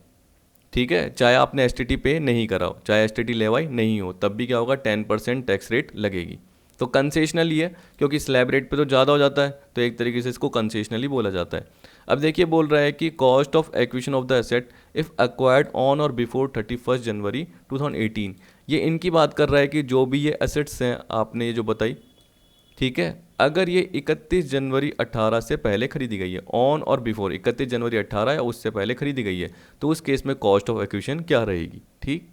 Speaker 1: ठीक है, चाहे आपने STT पे नहीं करा हो, चाहे STT लेवाई नहीं हो, तब भी क्या होगा, 10% टैक्स रेट लगेगी। तो कंसेशनल ही है क्योंकि स्लैब रेट पे तो ज़्यादा हो जाता है, तो एक तरीके से इसको कंसेशनली बोला जाता है। अब देखिए बोल रहा है कि cost of acquisition of the asset if acquired on और बिफोर 31 जनवरी 2018, ये इनकी बात कर रहा है कि जो भी ये एसेट्स हैं आपने ये जो बताई, ठीक है, अगर ये 31 जनवरी 18 से पहले खरीदी गई है, ऑन और बिफोर 31 जनवरी 18 या उससे पहले खरीदी गई है, तो उस केस में कॉस्ट ऑफ एक्विजिशन क्या रहेगी, ठीक।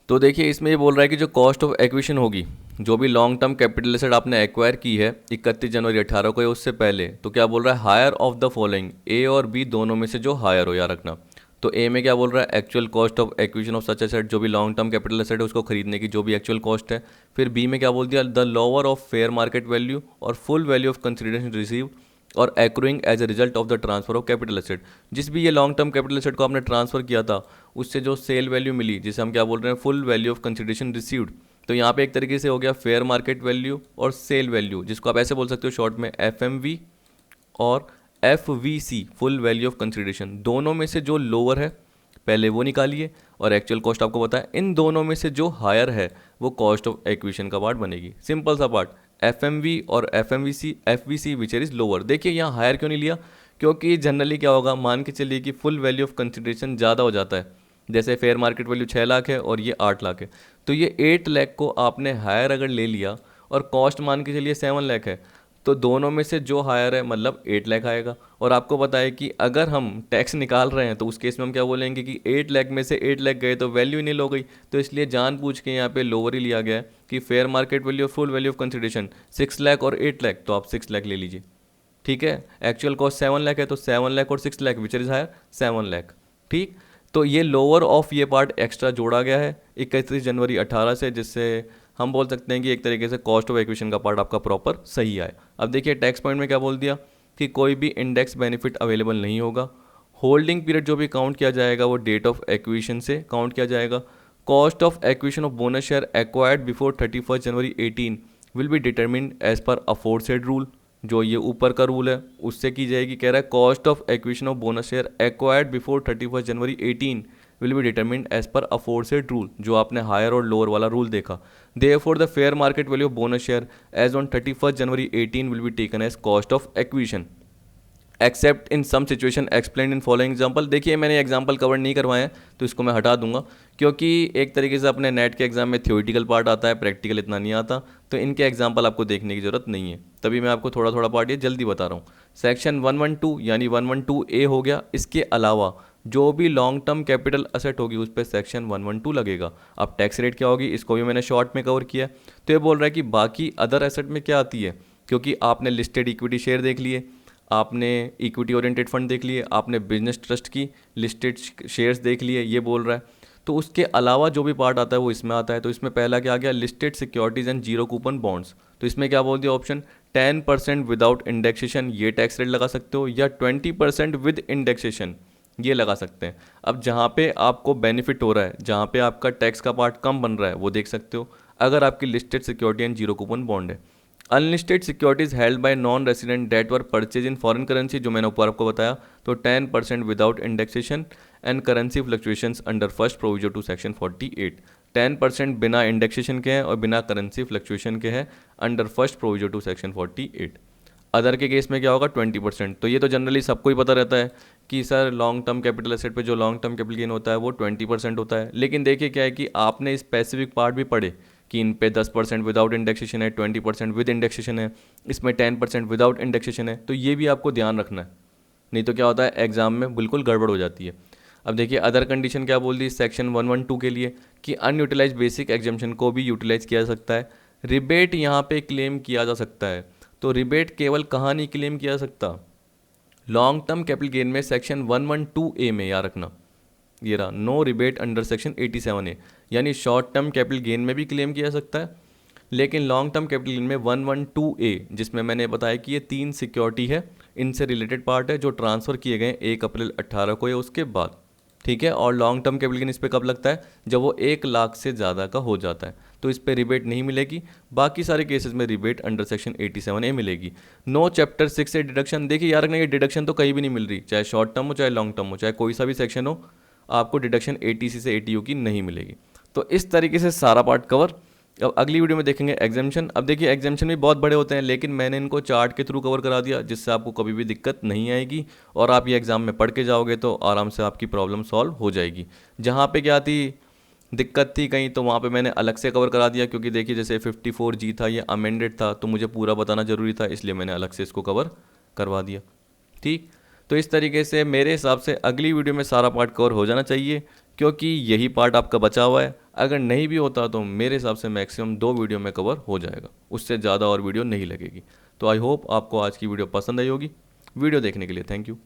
Speaker 1: तो देखिए इसमें ये बोल रहा है कि जो कॉस्ट ऑफ एक्विजिशन होगी, जो भी लॉन्ग टर्म कैपिटल एसेट आपने एक्वायर की है 31 जनवरी 18 को या उससे पहले, तो क्या बोल रहा है, हायर ऑफ द फॉलोइंग, ए और बी दोनों में से जो हायर हो, याद रखना। तो ए में क्या बोल रहा है, actual cost of acquisition of such asset, जो भी लॉन्ग टर्म कैपिटल एसेट है उसको खरीदने की जो भी एक्चुअल कॉस्ट है। फिर बी में क्या बोल दिया, the lower of fair market value और full value of consideration receive और accruing as a result of the transfer of capital asset, जिस भी ये लॉन्ग टर्म कैपिटल एसेट को आपने ट्रांसफर किया था उससे जो सेल वैल्यू मिली, जिसे हम क्या बोल रहे हैं, full value of consideration received. तो यहाँ पे एक तरीके से हो गया फेयर मार्केट वैल्यू और सेल वैल्यू, जिसको आप ऐसे बोल सकते हो शॉर्ट में FMV और FVC, full value of consideration. दोनों में से जो लोअर है पहले वो निकालिए और एक्चुअल कॉस्ट आपको पता है, इन दोनों में से जो हायर है वो कॉस्ट ऑफ एक्विजिशन का पार्ट बनेगी। सिंपल सा पार्ट, FMV और FVC विच इज लोअर। देखिए यहाँ हायर क्यों नहीं लिया, क्योंकि जनरली क्या होगा, मान के चलिए कि फुल वैल्यू ऑफ कंसिडरेशन ज़्यादा हो जाता है, जैसे फेयर मार्केट वैल्यू 6 लाख है और ये 8 लाख है, तो ये 8 लाख को आपने हायर अगर ले लिया और कॉस्ट मान के चलिए 7 लाख है, तो दोनों में से जो हायर है मतलब 8 लाख आएगा। और आपको पता है कि अगर हम टैक्स निकाल रहे हैं तो उस केस में हम क्या बोलेंगे कि 8 लाख में से 8 लाख गए तो वैल्यू नहीं लो गई, तो इसलिए जानबूझ के यहाँ पे लोअर ही लिया गया है कि fair market value full value of consideration 6 lakh और 8 लाख, तो आप 6 लाख ले लीजिए। ठीक है, एक्चुअल कॉस्ट 7 लाख है तो 7 लाख और 6 lakh which is higher 7 lakh. ठीक, तो ये लोअर ऑफ ये पार्ट एक्स्ट्रा जोड़ा गया है 31 जनवरी 18 से, जिससे हम बोल सकते हैं कि एक तरीके से कॉस्ट ऑफ एक्विजिशन का पार्ट आपका प्रॉपर सही आए। अब देखिए टैक्स पॉइंट में क्या बोल दिया कि कोई भी इंडेक्स बेनिफिट अवेलेबल नहीं होगा। होल्डिंग पीरियड जो भी काउंट किया जाएगा वो डेट ऑफ एक्विजिशन से काउंट किया जाएगा। Cost of acquisition of bonus share acquired before 31 January 18 will be determined as per aforesaid rule, जो ये ऊपर का रूल है उससे की जाएगी। कह रहा है cost of acquisition of bonus share acquired before 31 January 18 will be determined as per aforesaid rule, जो आपने हायर और लोअर वाला रूल देखा। Therefore the fair market value of bonus share as on 31 January 18 will be taken as cost of acquisition except in some situation explain in following example. देखिए मैंने example cover नहीं करवाए हैं तो इसको मैं हटा दूंगा, क्योंकि एक तरीके से अपने नेट के एग्जाम में थ्योरेटिकल पार्ट आता है, प्रैक्टिकल इतना नहीं आता, तो इनके एग्जाम्पल आपको देखने की जरूरत नहीं है। तभी मैं आपको थोड़ा थोड़ा पार्ट ये जल्दी बता रहा हूँ। सेक्शन 112 यानी 112A हो गया। इसके अलावा जो भी लॉन्ग टर्म कैपिटल असेट होगी उस पर सेक्शन 112 लगेगा। अब टैक्स रेट क्या होगी इसको भी मैंने शॉर्ट में कवर किया है। तो ये बोल रहा है कि बाकी अदर एसेट में क्या आती है, क्योंकि आपने लिस्टेड इक्विटी शेयर देख लिए, आपने इक्विटी ओरिएंटेड फंड देख लिए, आपने बिजनेस ट्रस्ट की लिस्टेड शेयर्स देख लिए, ये बोल रहा है। तो उसके अलावा जो भी पार्ट आता है वो इसमें आता है। तो इसमें पहला क्या आ गया, listed securities and zero coupon bonds. तो इसमें क्या बोल दिया ऑप्शन 10% विदाउट इंडेक्सेशन, ये टैक्स रेट लगा सकते हो, या 20% विद इंडेक्सेशन, ये लगा सकते हैं। अब जहाँ पे आपको बेनिफिट हो रहा है, जहाँ पे आपका टैक्स का पार्ट कम बन रहा है वो देख सकते हो, अगर आपकी listed security and zero coupon bond है। Unlisted securities held by non resident date were purchase in foreign currency, जो मैंने ऊपर आपको बताया, तो 10% without indexation and currency fluctuations under first proviso to section 48। 10% बिना इंडेक्सेशन के हैं और बिना करेंसी फ्लक्चुएशन के हैं under first proviso to section 48। Other के केस में क्या होगा 20%। तो ये तो जनरली सबको ही पता रहता है कि sir long term capital asset पे जो लॉन्ग टर्म कैपिटल गेन होता है वो 20% होता है। लेकिन देखिए क्या है कि आपने स्पेसिफिक पार्ट भी पढ़े कि इन पे 10% विदाउट इंडेक्सेशन है, 20% विद इंडेक्सेशन है, इसमें 10% विदाउट इंडेक्सेशन है। तो ये भी आपको ध्यान रखना है, नहीं तो क्या होता है एग्जाम में बिल्कुल गड़बड़ हो जाती है। अब देखिए अदर कंडीशन क्या बोल दी सेक्शन 112 के लिए कि अनयूटिलाइज बेसिक एग्जाम्शन को भी यूटिलाइज किया जा सकता है। रिबेट यहाँ पे क्लेम किया जा सकता है। तो रिबेट केवल कहाँ नहीं क्लेम किया जा सकता, लॉन्ग टर्म कैपिटल गेन में सेक्शन 112A में, याद रखना ये रहा, no rebate under section 87A, यानी शॉर्ट टर्म कैपिटल गेन में भी क्लेम किया जा सकता है। लेकिन लॉन्ग टर्म कैपिटल गेन में 112A, जिसमें मैंने बताया कि ये 3 सिक्योरिटी है, इनसे रिलेटेड पार्ट है जो ट्रांसफ़र किए गए 1 अप्रैल 18 को या उसके बाद। ठीक है, और लॉन्ग टर्म कैपिटल गेन इस पर कब लगता है, जब वो 1 लाख से ज़्यादा का हो जाता है, तो इस पर रिबेट नहीं मिलेगी। बाकी सारे केसेस में रिबेट अंडर सेक्शन 87A मिलेगी। नो चैप्टर 6 से डिडक्शन, देखिए यार ये डिडक्शन तो कहीं भी नहीं मिल रही, चाहे शॉर्ट टर्म हो चाहे लॉन्ग टर्म हो, चाहे कोई सा भी सेक्शन हो, आपको डिडक्शन ATC से ATU की नहीं मिलेगी। तो इस तरीके से सारा पार्ट कवर। अब अगली वीडियो में देखेंगे एग्जाम्शन। अब देखिए एग्जाम्शन भी बहुत बड़े होते हैं, लेकिन मैंने इनको चार्ट के थ्रू कवर करा दिया, जिससे आपको कभी भी दिक्कत नहीं आएगी और आप ये एग्ज़ाम में पढ़ के जाओगे तो आराम से आपकी प्रॉब्लम सॉल्व हो जाएगी। जहाँ पे क्या थी दिक्कत थी कहीं, तो वहाँ पे मैंने अलग से कवर करा दिया, क्योंकि देखिए जैसे 54G था, ये अमेंडेड था, तो मुझे पूरा बताना ज़रूरी था, इसलिए मैंने अलग से इसको कवर करवा दिया। ठीक, तो इस तरीके से मेरे हिसाब से अगली वीडियो में सारा पार्ट कवर हो जाना चाहिए, क्योंकि यही पार्ट आपका बचा हुआ है। अगर नहीं भी होता तो मेरे हिसाब से मैक्सिमम 2 वीडियो में कवर हो जाएगा, उससे ज़्यादा और वीडियो नहीं लगेगी। तो आई होप आपको आज की वीडियो पसंद आई होगी। वीडियो देखने के लिए थैंक यू।